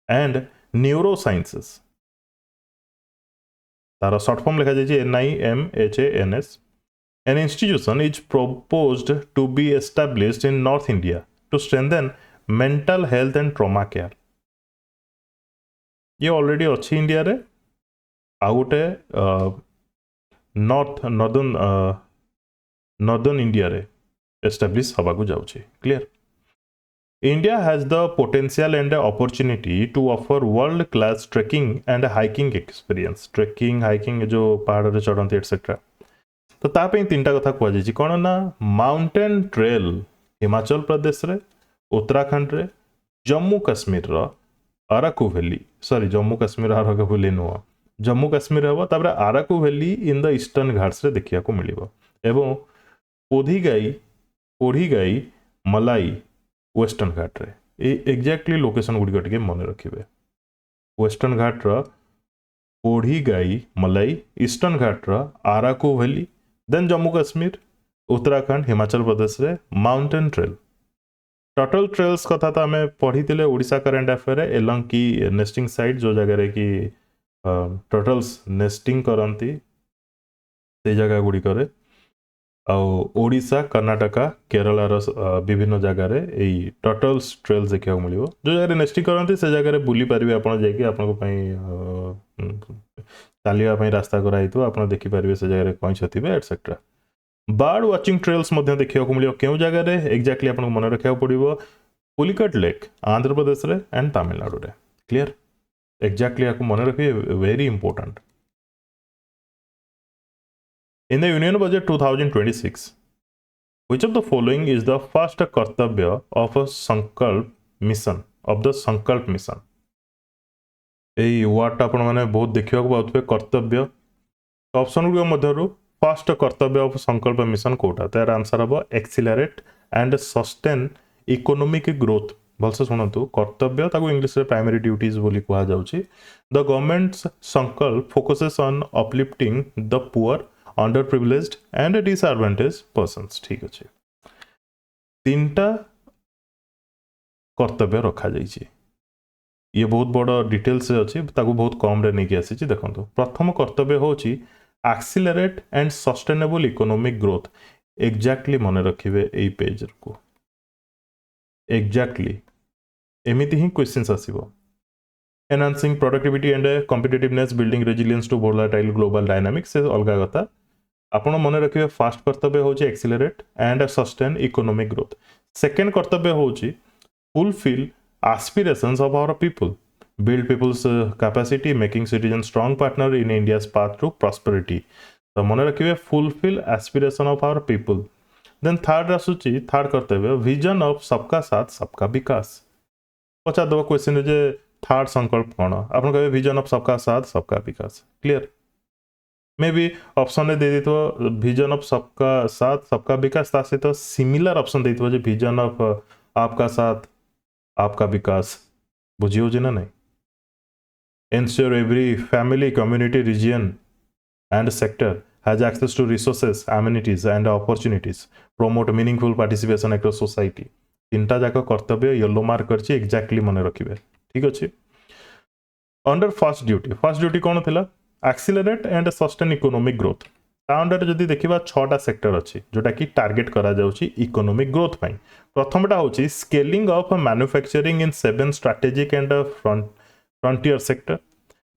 and neuro sciences तार शॉर्ट फॉर्म लिखा जाइए NIMHANS an institution is proposed to be established in North India to strengthen mental health and trauma care ये ऑलरेडी अच्छी इंडिया रे आ गोटे नॉर्दर्न इंडिया रे एस्टाब्लिश हवा को जाउछि clear India has the potential and the opportunity to offer world class trekking and hiking experience trekking hiking जो पहाड़ रे चढ़ंती एटसेट्रा तो तापे तीनटा कथा कुआ जाइछि कोन ना माउंटेन ट्रेल हिमाचल प्रदेश रे उत्तराखंड रे जम्मू कश्मीर रो Araku valley sorry Jammu Kashmir Araku valley no Jammu Kashmir हबो तापर Araku valley in the eastern Ghats रे देखिया को मिलिबो एवं ओढ़ीगाई मलाई वेस्टर्न घाट रे एक्जाक्टली लोकेशन गुडी टिके मन रखिबे वेस्टर्न घाट रो ओढ़ीगाई मलाई ईस्टर्न घाट रो अराकू वैली देन जम्मू कश्मीर उत्तराखंड हिमाचल प्रदेश रे माउंटेन ट्रेल टोटल ट्रेल्स कथा तो आम पढ़ी ओडिशा करेंट अफेयर एलंग की नेस्टिंग साइट जो जगह कि टोटल्स नेस्टिंग करती से जगह गुड़िक ओडिशा कर्नाटका केरलार विभिन्न जगार यही टोटल्स ट्रेल्स देखा मिले जो जगह नेस्टिंग करती से जगह बुली पारे आप चलने रास्ता कराई आप देखिपारे से जगह कईछ थे एटसेट्रा बर्ड वाचिंग ट्रेल्स देखा मिले क्यों जगह एक्जाक्टली आपको मन रखा पड़ो पुलिकट लेक आंध्र प्रदेश रे एंड तमिलनाडु रे क्लियर एक्जाक्टली आपको मन रखिए very important In the Union Budget 2026, which of the following is the first कर्तव्य of a Sankalp mission of the Sankalp mission? यही वर्ड आपण मैंने बहुत देखा पाते कर्तव्य ऑप्शन गुड मध्य फर्स्ट कर्तव्य ऑफ संकल्प मिशन कोटा तार आंसर हम accelerate and sustain economic growth भलसे शुणु कर्तव्य ताको इंग्लिश रे प्राइमरी ड्यूटीज बोली कहा जाउछि the government's Sankalp focuses on uplifting the poor underprivileged and disadvantage persons ठीक अच्छे तीनटा कर्तव्य रखा जाइए ये बहुत बड़ डिटेल्स अच्छी ताकू बहुत कम रे नहीं आसी देखो प्रथम कर्तव्य होची accelerate and sustainable economic growth exactly मन रखिए यही पेज को एक्जाक्टली एमती ही क्वेश्चंस आसीबो enhancing productivity and competitiveness building resilience to volatile global dynamics से अलग कथा आपण मन रखिए फर्स्ट कर्तव्य होची accelerate and sustain economic growth second कर्तव्य होची fulfil aspirations of our people build people's capacity making citizens strong partner in India's path to prosperity तो मन रखिए fulfil aspiration of our people then third आसुची थर्ड कर्तव्य विजन ऑफ सबका साथ सबका विकास पचार दबा क्वेश्चन जे थर्ड संकल्प कौन आप कहे विजन ऑफ सबका साथ सबका विकास क्लियर मे बी ऑप्शन दे देतो विजन ऑफ सबका साथ सबका विकास ता सहित सिमिलर ऑप्शन देतो जे विजन ऑफ आपका साथ आपका विकास बुझियो जे ना नहीं ensure every family, community, region and sector has access to resources, amenities and opportunities. Promote meaningful participation across society. तीनटा जाक कर्तव्य येलो मार्क करछि एक्जाक्टली मन रखिबे ठीक अछि अंडर फर्स्ट ड्यूटी कोन थिला accelerate and sustain economic growth under जदि देखिबा 6टा सेक्टर अछि जोटा कि टार्गेट करा जाउछि इकोनॉमिक ग्रोथ पई प्रथमटा होछि scaling of manufacturing in 7 strategic and frontier sector,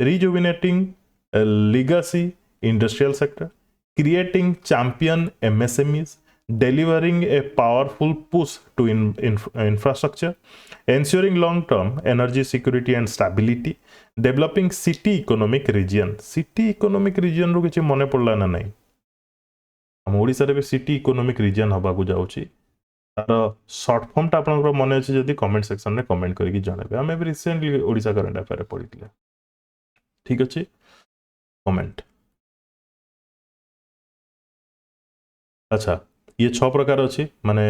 rejuvenating a legacy industrial sector, creating champion MSMEs, delivering a powerful push to infrastructure, ensuring long-term energy security and stability, developing city economic region. City economic region रो किछि मने पड़ला ना नहीं हम ओडिसा रे सिटी इकोनॉमिक रीजन हबा को जाउछि तार शॉर्ट फॉर्म टा आपन मन अच्छे जदि कमेंट सेक्शन में कमेंट करके जणाबे आम रिसेंटली ओडिशा करंट अफेयर पढ़ी ठीक अच्छे कमेंट। अच्छा ये 6 प्रकार अच्छी माने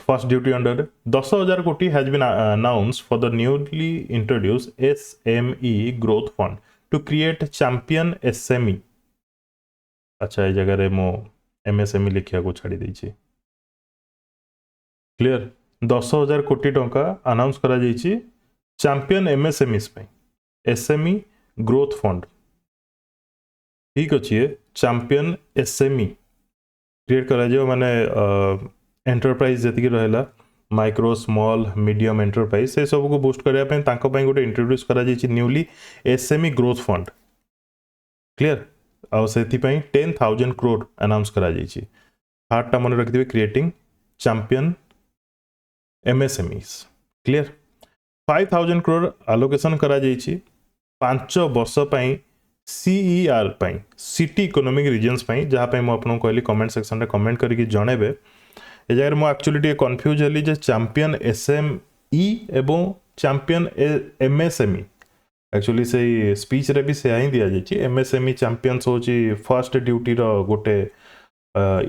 फर्स्ट ड्यूटी अंडर 10,000 कोटी has been announce for the newly introduce SME growth fund to create champion SME। अच्छा ये जगह मो MSME लिखिया को छाड़ी देछि क्लियर 10,000 कोटी टंका अनाउंस करा जाइछि चैंपियन MSMEs पे SME ग्रोथ फंड ठीक अच्छे चैंपियन SME क्रिएट करा जाओ माने एंटरप्राइज जति रहला माइक्रो स्मॉल मीडियम एंटरप्राइज से सब को बूस्ट करया पे तांको पे गोटे इंट्रोड्यूस करा जाइछि newly SME growth fund clear आ सेति पे 10,000 करोड़ अनाउंस करा जाइछि हार्ट टा मन रखिबे creating champion MSMEs clear 5,000 crore allocation करा जाइछि 5 वर्ष पई CER पई सिटी इकोनॉमिक रीजन्स पई जहाँ पे मु आपन कहली कमेंट सेक्शन रे कमेंट करके जणेबे ए जगह मु एक्चुअली टे कंफ्यूज हली जे चैंपियन SME एवं चैंपियन MSME एक्चुअली से स्पीच रे भी से ही दिया जाइछि MSME चैंपियंस होची फर्स्ट ड्यूटी रो गोटे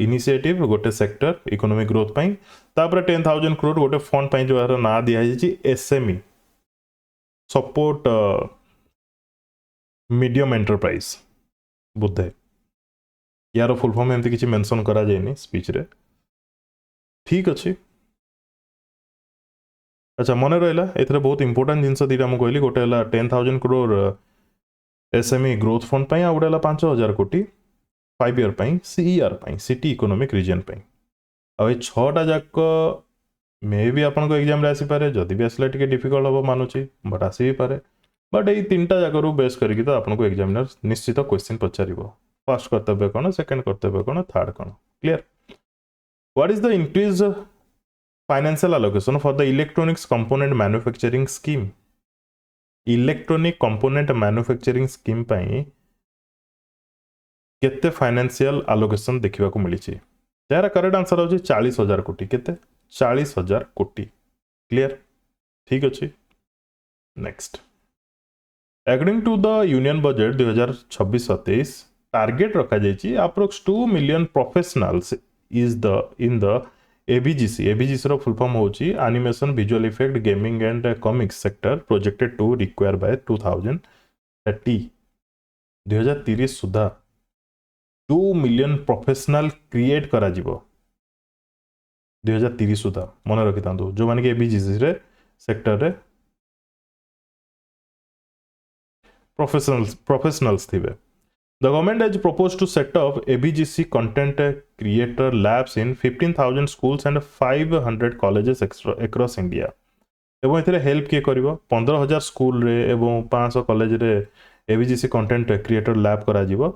इनिशिएटिव गोटे सेक्टर इकोनॉमिक ग्रोथ पई तापर 10,000 करोड़ गोटे फंड पई जो ना दिया जाइछि SME सपोर्ट मीडियम एंटरप्राइज बुद्धे यार फुल फॉर्म एमती किसी मेंशन करा जाएनी स्पीच रे ठीक अच्छे। अच्छा मन रहा एथरे बहुत इंपोर्टेंट जिनस दीटा मुझे कहली गोटे 10,000 करोड़ SME ग्रोथ फंड पई आ गोटे 5,000 कोटी 5 ईयर पई CER पई सिटी इकोनॉमिक रीजन पई आ 6टा जाक मे भी आपन को एग्जाम रे आसी पारे जदी भी आसला टिके डिफिकल्ट हो मानुची बट आसी भी पारे बट ये 3टा जाक बेस करके तो आपको एग्जामिनर निश्चित क्वेश्चन पचार फर्स्ट कर्तव्य कौन सेकंड कर्तव्य कौन थर्ड कौन clear what is the increase financial allocation for the electronics component manufacturing scheme electronic component manufacturing scheme पई केते फाइनेंशियल एलोकेशन देखा मिली यार करेक्ट आंसर हो 40,000 कोटी केते 40,000 कोटी क्लियर ठीक अच्छे next According to the Union Budget 2026-27 target रखा जाइछि approx 2 million professionals is the in the ABGC रो फुल फॉर्म होछि animation visual effect gaming and comics sector projected to require by 2030 Sudha 2 million professional create करा जिवो 2030 सुधा मन रखि तांदो जो माने कि ABGC रे सेक्टर रे professionals थिबे the government has proposed to set up ABGC content creator labs in 15,000 schools and 500 colleges across India एवं एथिरे हेल्प किए करिवो 15,000 स्कूल रे एवं 500 कॉलेज रे ABGC कंटेंट क्रिएटर लैब करा जिवो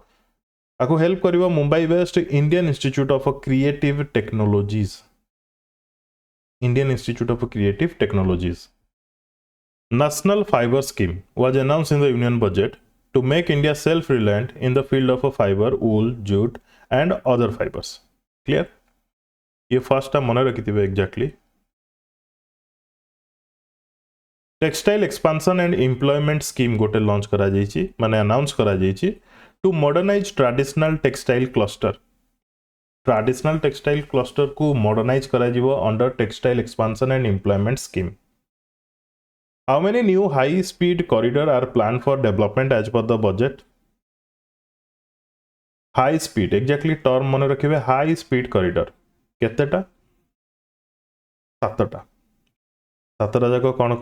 आको हेल्प करिवो Mumbai based Indian institute of creative technologies National Fiber Scheme was announced in the Union Budget to make India self-reliant in the field of fiber, wool, jute, and other fibers. Clear? ये फर्स्ट टाइम मन रखी exactly textile expansion and employment scheme गोटे लॉन्च करा जाइछि माने अनाउंस करा जाइछि to modernise traditional textile cluster को मॉडर्नाइज करा जिवो under textile expansion and employment scheme How many new high-speed corridor are planned for development as per the budget? High speed, exactly term मन रखिबे high speed corridor. केतेटा? 7टा. 7टा जाको कौन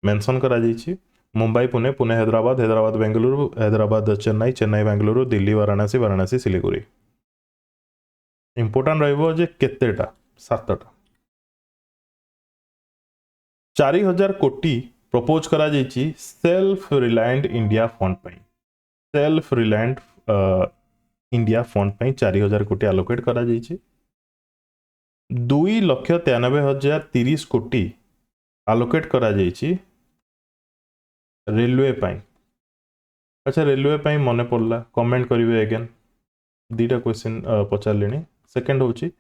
मेंशन करा जाइछि मुंबई पुणे पुणे हैदराबाद हैदराबाद बेंगलुरु हैदराबाद चेन्नई चेन्नई बेंगलुरु दिल्ली वाराणसी वाराणसी सिलीगुड़ी इंपोर्टेंट रहइबो जे केतेटा 7टा 4,000 कोटी प्रपोज करा जाइछि सेल्फ रिलायंट इंडिया फंड पई सेल्फ रिलायंट इंडिया फंड पई 4,000 कोटी एलोकेट करा जाइछि 2,93,030 कोटी एलोकेट करा जाइछि रेलवे पई अच्छा रेलवे पई मने पड़ला कमेंट करिवे अगेन दीटा क्वेश्चन पचार लेनी सेकंड होछि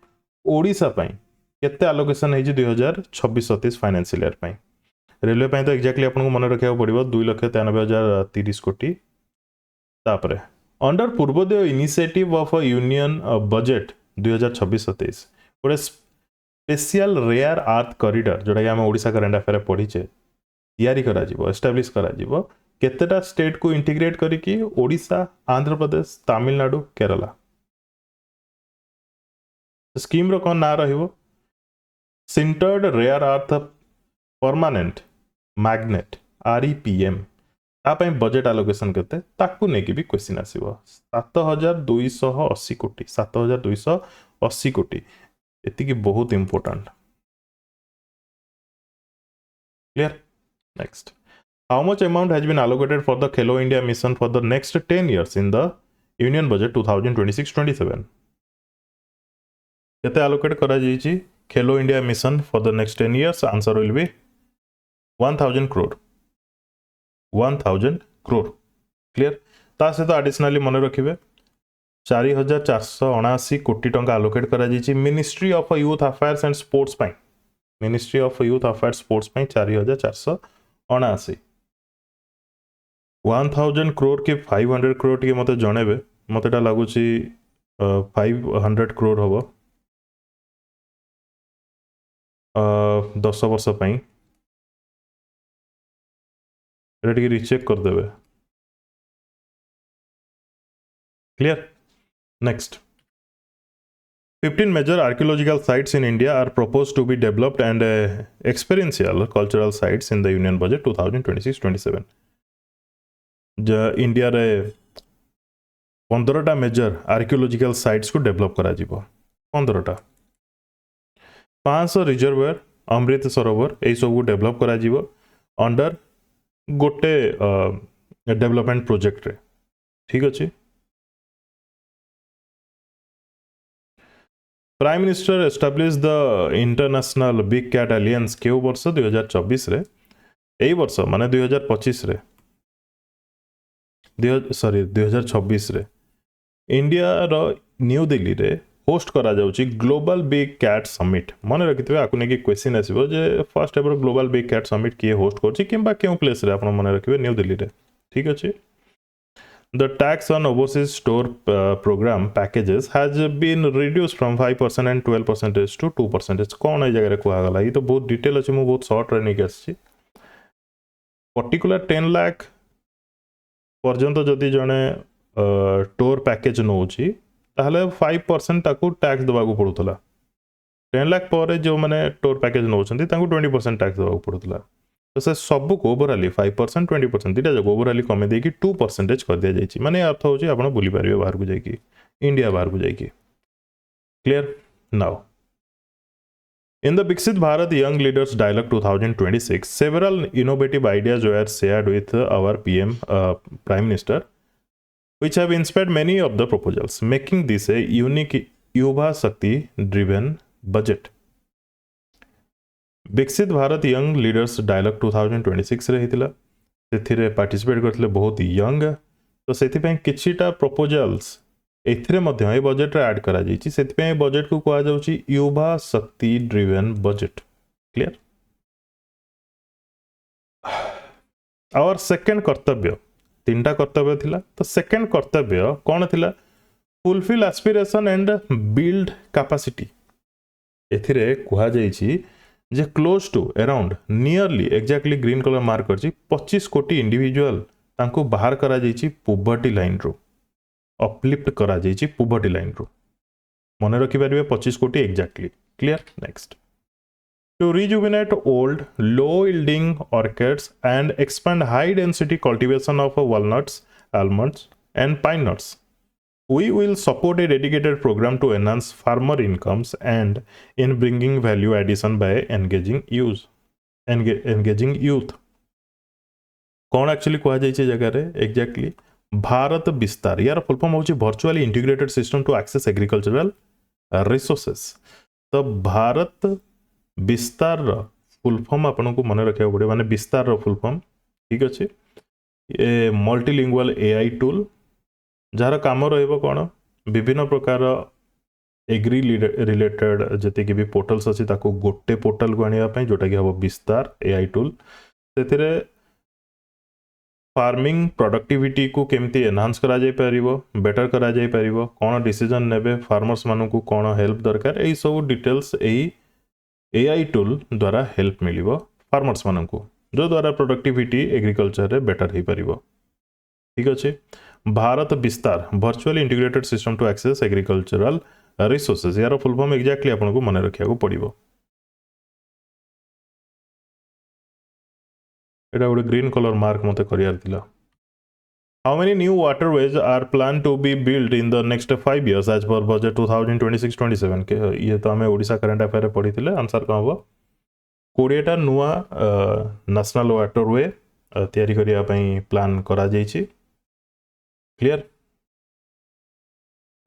ओडिसा पई केते एलोकेशन है 2026-27 फाइनेंशियल ईयर पई रेलवे पई तो एक्जेक्टली आपन को मन रखिया पड़िबो 2,93,030 कोटी तापरे under Purvodaya initiative of union budget 2026-27 गोटे स्पेशल रेयर अर्थ कॉरिडोर जोटा कि आम ओडिशा करंट अफेयर पढ़ीचे तैयारी करा जीवो एस्टाब्लिश करा जीवो केतेटा स्टेट को इंटीग्रेट करिकी ओडिशा आंध्र प्रदेश तमिलनाडु केरला स्कीम रो कोन ना रहिबो sintered rare earth permanent magnet REPM तापाई बजेट आलोकेशन केते ताकू नेकी भी क्वेश्चन आसीबो 7280 कोटी 7280 कोटी एति की बहुत important clear next how much amount has been allocated for the Khelo India mission for the next 10 years in the union budget 2026-27 केते allocate करा जाईची Khelo India mission for the next 10 years answer will be 1000 crore 1000 crore clear ता सहित एडिशनली मन रखिए 4479 कोटी टंका आलोकेट करा जाईची ministry of youth affairs and sports पाई ministry of youth affairs sports पाई 4479 1000 crore के 500 crore टी मते जणेबे मतेटा लागुची 500 crore हबो 10 वर्ष पाई रेडी रिचेक कर देबे clear next 15 major archaeological sites in India are proposed to be developed and experiential cultural sites in the union budget 2026-27 India रे 15टा मेजर आर्कियोलॉजिकल साइट्स को डेवलप करा जीवो 15टा 500 रिजर्वायर अमृत सरोवर ए सब को डेवलप करा जीवो अंडर गोटे डेवलपमेंट प्रोजेक्ट रे ठीक अछि prime minister establish the international big cat alliance केउ वर्ष 2024 रे एई वर्ष माने 2025 रे 2026 रे इंडिया रो न्यू दिल्ली रे होस्ट करा जाउची ग्लोबल बिग कैट समिट मन रखितबे आकु नेकी क्वेश्चन आसीबो जे first ever global big cat summit किए होस्ट करची किंबा केउ प्लेस रे आपण मन रखिबे न्यू दिल्ली रे ठीक अछि The tax on overseas store program packages has been reduced from 5% and 12% to 2%. कौन है जगह को आगला ये तो बहुत डिटेल अच्छे मु बहुत शॉर्ट रहने के अच्छी पर्टिकुलर 10 लाख पर्यंत जदि जने टोर पैकेज नौची ताहले 5% ताकू टैक्स दबाकू पड़ुतला 10 लाख पर जो माने टोर पैकेज नौचंती ताकू 20% टैक्स दबाकू पड़ुतला तो से सब को ओवरऑली 5% 20% दीटा जगह ओवरऑली कमे देकी 2% कर दिया जाइछि माने अर्थ होछि आपण बुली पारिबे बाहर को जाइकी इंडिया बाहर को जाइकी clear now in the Viksit Bharat young leaders dialogue 2026 several innovative ideas were shared with our PM prime minister which have inspired many of the proposals making this a unique युवा शक्ति driven budget विकसित भारत यंग लीडर्स डायलॉग 2026 रे हितला सेथिरे पार्टिसिपेट करथले बहुत यंग तो सेथि पय किछिटा प्रपोजल्स एथिरे मध्ये ए बजेट रे ऐड करा जाईची सेथि पय बजेट को कोआ जाउची युवा शक्ति driven budget clear our second कर्तव्य तीनटा कर्तव्य थिला तो सेकंड कर्तव्य कोन थिला fulfil aspiration and build capacity एथिरे कोआ जाईची जे close to around nearly exactly green colour mark करछि 25 कोटी इंडिविजुअल तांको बाहर करा जाईछि पोवर्टी लाइन रो अपलिफ्ट करा जाईछि पोवर्टी लाइन रो मने रखि परिबे 25 कोटी exactly clear next to rejuvenate old low yielding orchids and expand high density cultivation of walnuts almonds and pine nuts We will support a dedicated program to enhance farmer incomes and in bringing value addition by engaging youth. कौन एक्चुअली कहा जाइए जगह रे एग्जैक्टली भारत विस्तार यार फुल फॉर्म होची virtually integrated system to access agricultural resources तो भारत विस्तार फुल फॉर्म आपन को मन रखा पड़े माने विस्तार फुल फॉर्म ठीक अच्छे ए मल्टीलिंगुअल AI टूल जार काम रहिबो कोन विभिन्न प्रकार एग्री रिलेटेड जति कि भी पोर्टल्स अछि ताको गोटे पोर्टल को आनिया पय जोटा कि हबो विस्तार AI टूल सेतिरे फार्मिंग प्रोडक्टिविटी को केमती एनहांस करा जाय परिबो, बेटर करा जाय परिबो, कोन डिसीजन नेबे फार्मर्स मानू को कोन हेल्प दरकार, एई सब डिटेल्स एई एआई टूल द्वारा हेल्प मिलिबो फार्मर्स मानू को, जो द्वारा प्रोडक्टिविटी एग्रीकल्चर रे बेटर हे परिबो। ठीक अच्छे। Bharat Vistaar virtual integrated system to access agricultural resources, यार फुल फॉर्म एक्जाक्टली आपको मन रखा पड़ो। एटा गोटे ग्रीन कलर मार्क मते करियार थिला। How many new waterways are plan to be build in the next 5 years as per budget 2026-27 के ये तो हमें ओडिशा करंट अफेयर पढ़ी थिले। आंसर कौन हम 20टा नुआ नेशनल वाटरवे तैयारी करिया पई प्लान करा जायछि। क्लियर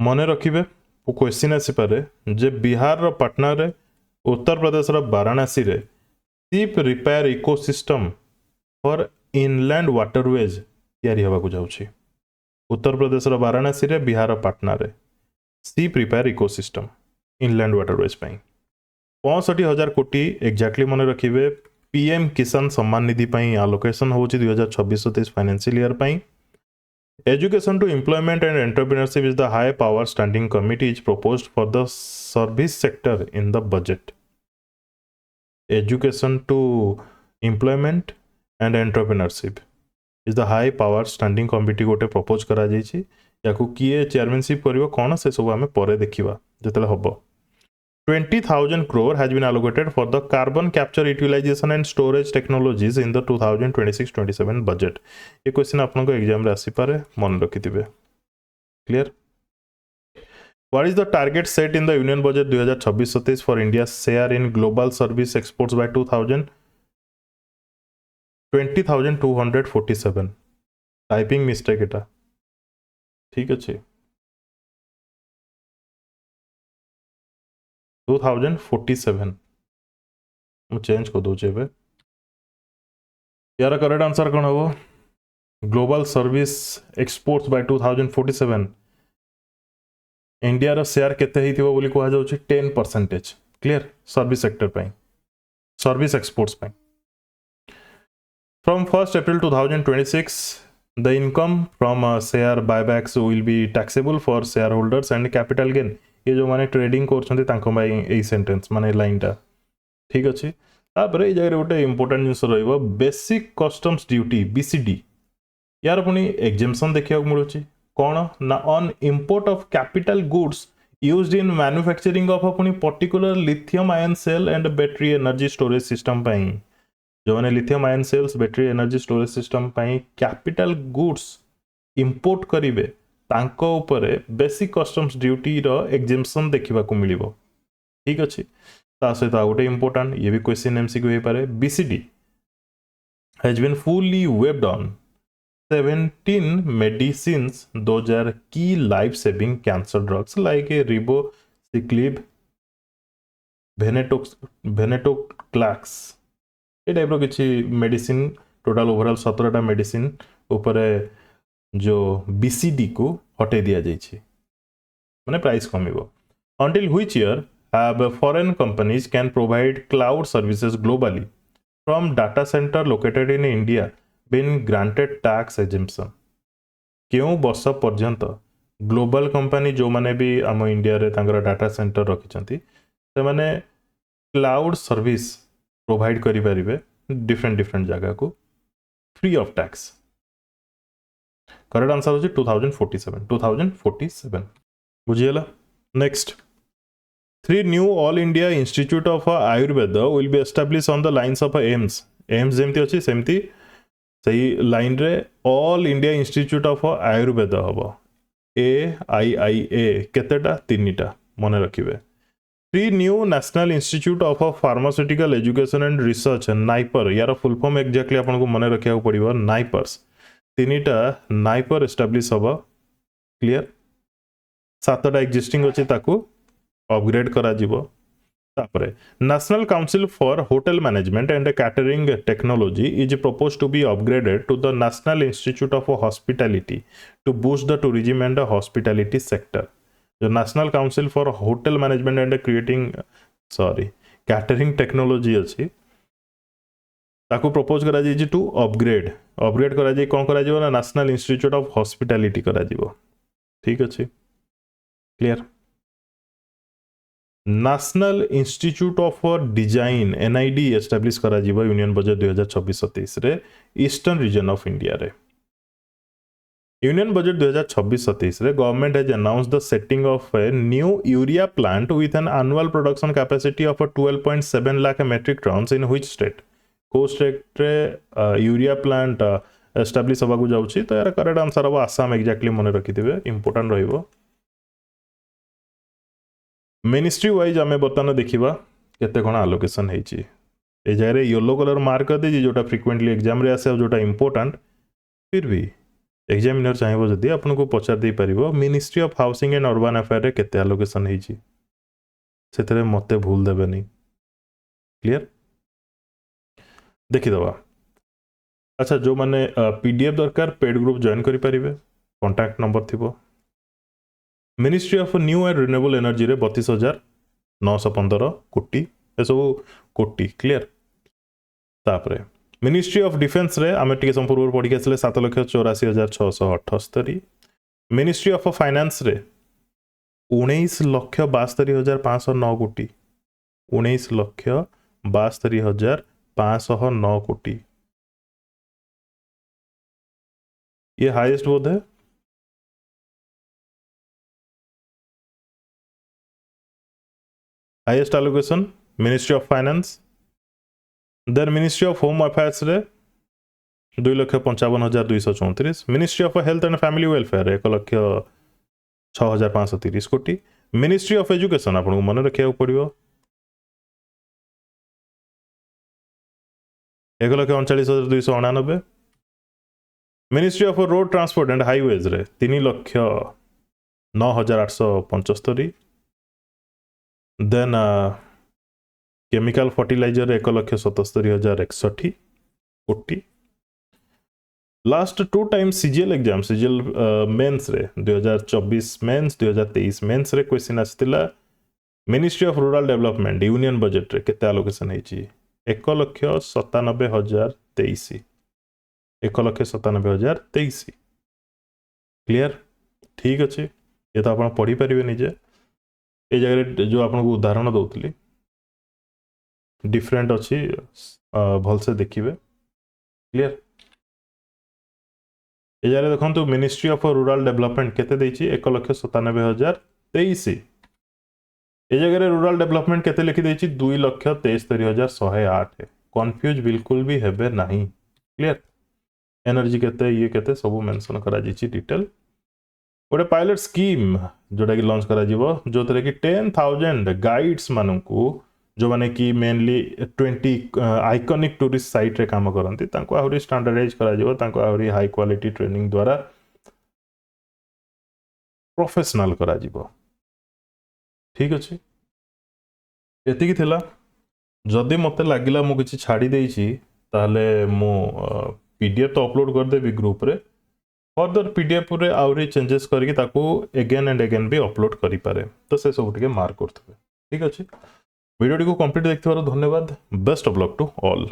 मन रखिबे क्वेश्चन आसी पारे जे बिहार रो पटना रे, उत्तर प्रदेश रो वाराणसी रे ship repair ecosystem for inland waterways तैयारी होगा को जाउछि। उत्तर प्रदेश रो वाराणसी रे, बिहार रो पटना रे ship repair ecosystem inland waterways पई 65,000 कोटी एक्जाक्टली मन रखिबे। पीएम किसान सम्मान निधि पई एलोकेशन होछि 2026-27 फाइनेंशियल ईयर पई। Education to Employment and Entrepreneurship is the high power standing committee is proposed for the service sector in the budget. Education to Employment and Entrepreneurship is the high power standing committee गोटे propose करा जायछि। याकू किए चेयरमैनशिप करिवो कोन से सब हमें परे देखिबा जतले हबो। 20,000 crore has been allocated for the carbon capture utilization and storage technologies in the 2026-27 budget. ये क्वेश्चन आपनको एग्जाम रे आसी पारे, मन रखिथिबे। Clear. What is the target set in the union budget 2026-27 for India's share in global service exports by 20,247? Typing mistake एटा। ठीक अच्छे। 2047 मु चेंज कर दूचे बे। यार करेक्ट आंसर कौन हो? Global service exports by 2047 India रो शेयर केते हिथिबो बोली कहा जाउछि 10%। क्लियर। सर्विस सेक्टर पई, सर्विस एक्सपोर्ट्स पई। From 1st April 2026 the income from share buybacks will be taxable for shareholders and capital gain। ये जो माने ट्रेडिंग करछन्ते तांको भाई ए सेंटेंस माने लाइन टा ठीक अछि। तापर ए जगह गोटे इंपोर्टेंट जिंस रहइबो बेसिक कस्टम्स ड्यूटी बीसीडी। यार पुनी एग्जेम्पशन देखिया मिलुछि कोन ना on import of capital goods used in manufacturing of पुनी particular lithium ion cell and battery energy storage system पई, जो माने lithium ion cells battery energy storage system पई कैपिटल गुड्स इंपोर्ट करिवे तांको ऊपर बेसिक कस्टम्स ड्यूटी रो एग्जेम्पशन देखिबा को मिलिबो। ठीक अछि। ता सहित गोटे इंपोर्टेंट ये भी क्वेश्चन एमसीक्यू हे पारे। BCD has been fully waived on 17 medicines, those are key life saving cancer drugs like ribociclib, venetoclax, ये टाइप रो किछि मेडिसिन टोटल ओवरऑल 17टा मेडिसिन ऊपर जो बीसीडी को हटे दिया जाइछि माने प्राइस कमिबो। Until which year have foreign companies can provide cloud services globally from data center located in India been granted tax exemption? क्यों वर्ष पर्यंत ग्लोबल कंपनी जो माने भी आम इंडिया रे तांकर डाटा सेंटर रखिछंती से माने क्लाउड सर्विस प्रोवाइड करि परिबे डिफरेंट जगह को free of tax. Correct answer हो 2047 बुझिएला। Next 3 new All India Institute of Ayurveda will be established on the lines of AIIMS। AIIMS जेमती अछि सेमती सही लाइन रे all India institute of Ayurveda हबो AIIA केतेटा 3टा मन रखिबे। 3 new National Institute of Pharmaceutical Education and Research NIPER, यार फुल फॉर्म एक्जेक्टली आपको मन रखिया पड़िबो नाइपर्स। 3टा नाइपर एस्टाब्लिश हबो। क्लियर। 7टा एग्जिस्टिंग अछि ताकू अपग्रेड करा जिवो। तापरे national council for hotel management and catering technology is proposed to be upgraded to the national institute of hospitality to boost the tourism and hospitality sector. जो national council for hotel management and catering technology अछि ताको प्रपोज करा जाइए टू अपग्रेड करा जाए कौन करा जाए ना नेशनल इंस्टीट्यूट ऑफ हॉस्पिटैलिटी करा जाए। ठीक अच्छे clear. National institute of design NID establish करा जाए यूनियन बजेट 2026-27 रे ईस्टर्न रीजन ऑफ इंडिया रे। यूनियन बजेट 2026-27 रे government has announced the setting of a new urea plant with an annual production capacity of 12.7 lakh metric tons in which state. को स्टेट रे यूरिया प्लांट एस्टाब्लिश होगा जाउछि तो यार करेक्ट आंसर हम आसाम एक्जेक्टली मन रखिथिबे इंपोर्टेंट रहिबो। मिनिस्ट्री वाइज आमे बर्तमान देखिबा केते कोन एलोकेशन हेछि। ए जारे येलो कलर मार्क कर दे जोटा फ्रिक्वेंटली एग्जाम रे आसे जोटा इंपोर्टेंट फिर भी एग्जामिनर चाहिए जदि आपको पचार दे पारिबो ministry of housing and urban affair रे केते एलोकेशन हेछि सेतरे मते भूल देबे नहीं। क्लियर देखि दवा। अच्छा जो माने PDF दरकार पेड ग्रुप जॉइन करि परिबे कांटेक्ट नंबर थिबो। Ministry of new and renewable energy रे 32,915 कोटी ए सब कोटी। क्लियर तापरे मिनिस्ट्री ऑफ डिफेंस रे आमे टिके संपूर्ण पढ़ी आसले 7,84,678। मिनिस्ट्री ऑफ फाइनेंस रे 19,72,509 कोटी 19,72,509 कोटी। ये हाईएस्ट बोध है। Highest allocation ministry of finance. Then ministry of home affairs रे 2,55,234। Ministry of health and family welfare 1,06,530 कोटी। मिनिस्ट्री ऑफ एजुकेशन आपको मन रखा पड़ो 1,39,299। Ministry of road transport and highways रे 3,09,875। देन केमिकल फर्टिलाइजर 1,77,061 कोटी। Last 2 time CGL exam CGL mains रे 2024 मेंस 2023 मेंस रे क्वेश्चन आस्तिला ministry of rural development union budget रे केते एलोकेशन हेछि 1,97,023 1,97,023। क्लियर ठीक अच्छे ये तो आप पढ़ी पारे निजे ये जगह जो आपको उदाहरण दौली डिफरेंट अच्छी भलसे देखिए। क्लियर ये जगह देखो मिनिस्ट्री ऑफ रूरल डेवलपमेंट केते देछि 1,97,023। ये जगह रूरल डेवलपमेंट केते लिखि देछि 2,73,108। कंफ्यूज बिल्कुल भी हेबे नहीं। क्लियर एनर्जी केते ये केते सब मेंशन करा जाइछि डिटेल। गोटे पायलट स्कीम जोटा कि लॉन्च करा जिवो जो तरह कि 10,000 गाइड्स मानकू जो माने कि मेनली 20 आइकॉनिक टूरिस्ट साइट रे काम करंती तांको आहुरी स्टैंडर्डाइज करा जिवो तांको आहुरी हाई क्वालिटी ट्रेनिंग द्वारा प्रोफेशनल करा जिवो। ठीक अछि एतिकी थिला। जदि मते लागिला मु किछि छाडी देइछि ताले मु PDF तो अपलोड कर देबी ग्रुप रे फर्दर PDF रे आउरी चेंजेस करके ताको अगेन एंड अगेन भी अपलोड करि पारे तो से सब टिके मार्क करथबे। ठीक अछि वीडियो को कंप्लीट देखथिबार धन्यवाद। Best of luck to all.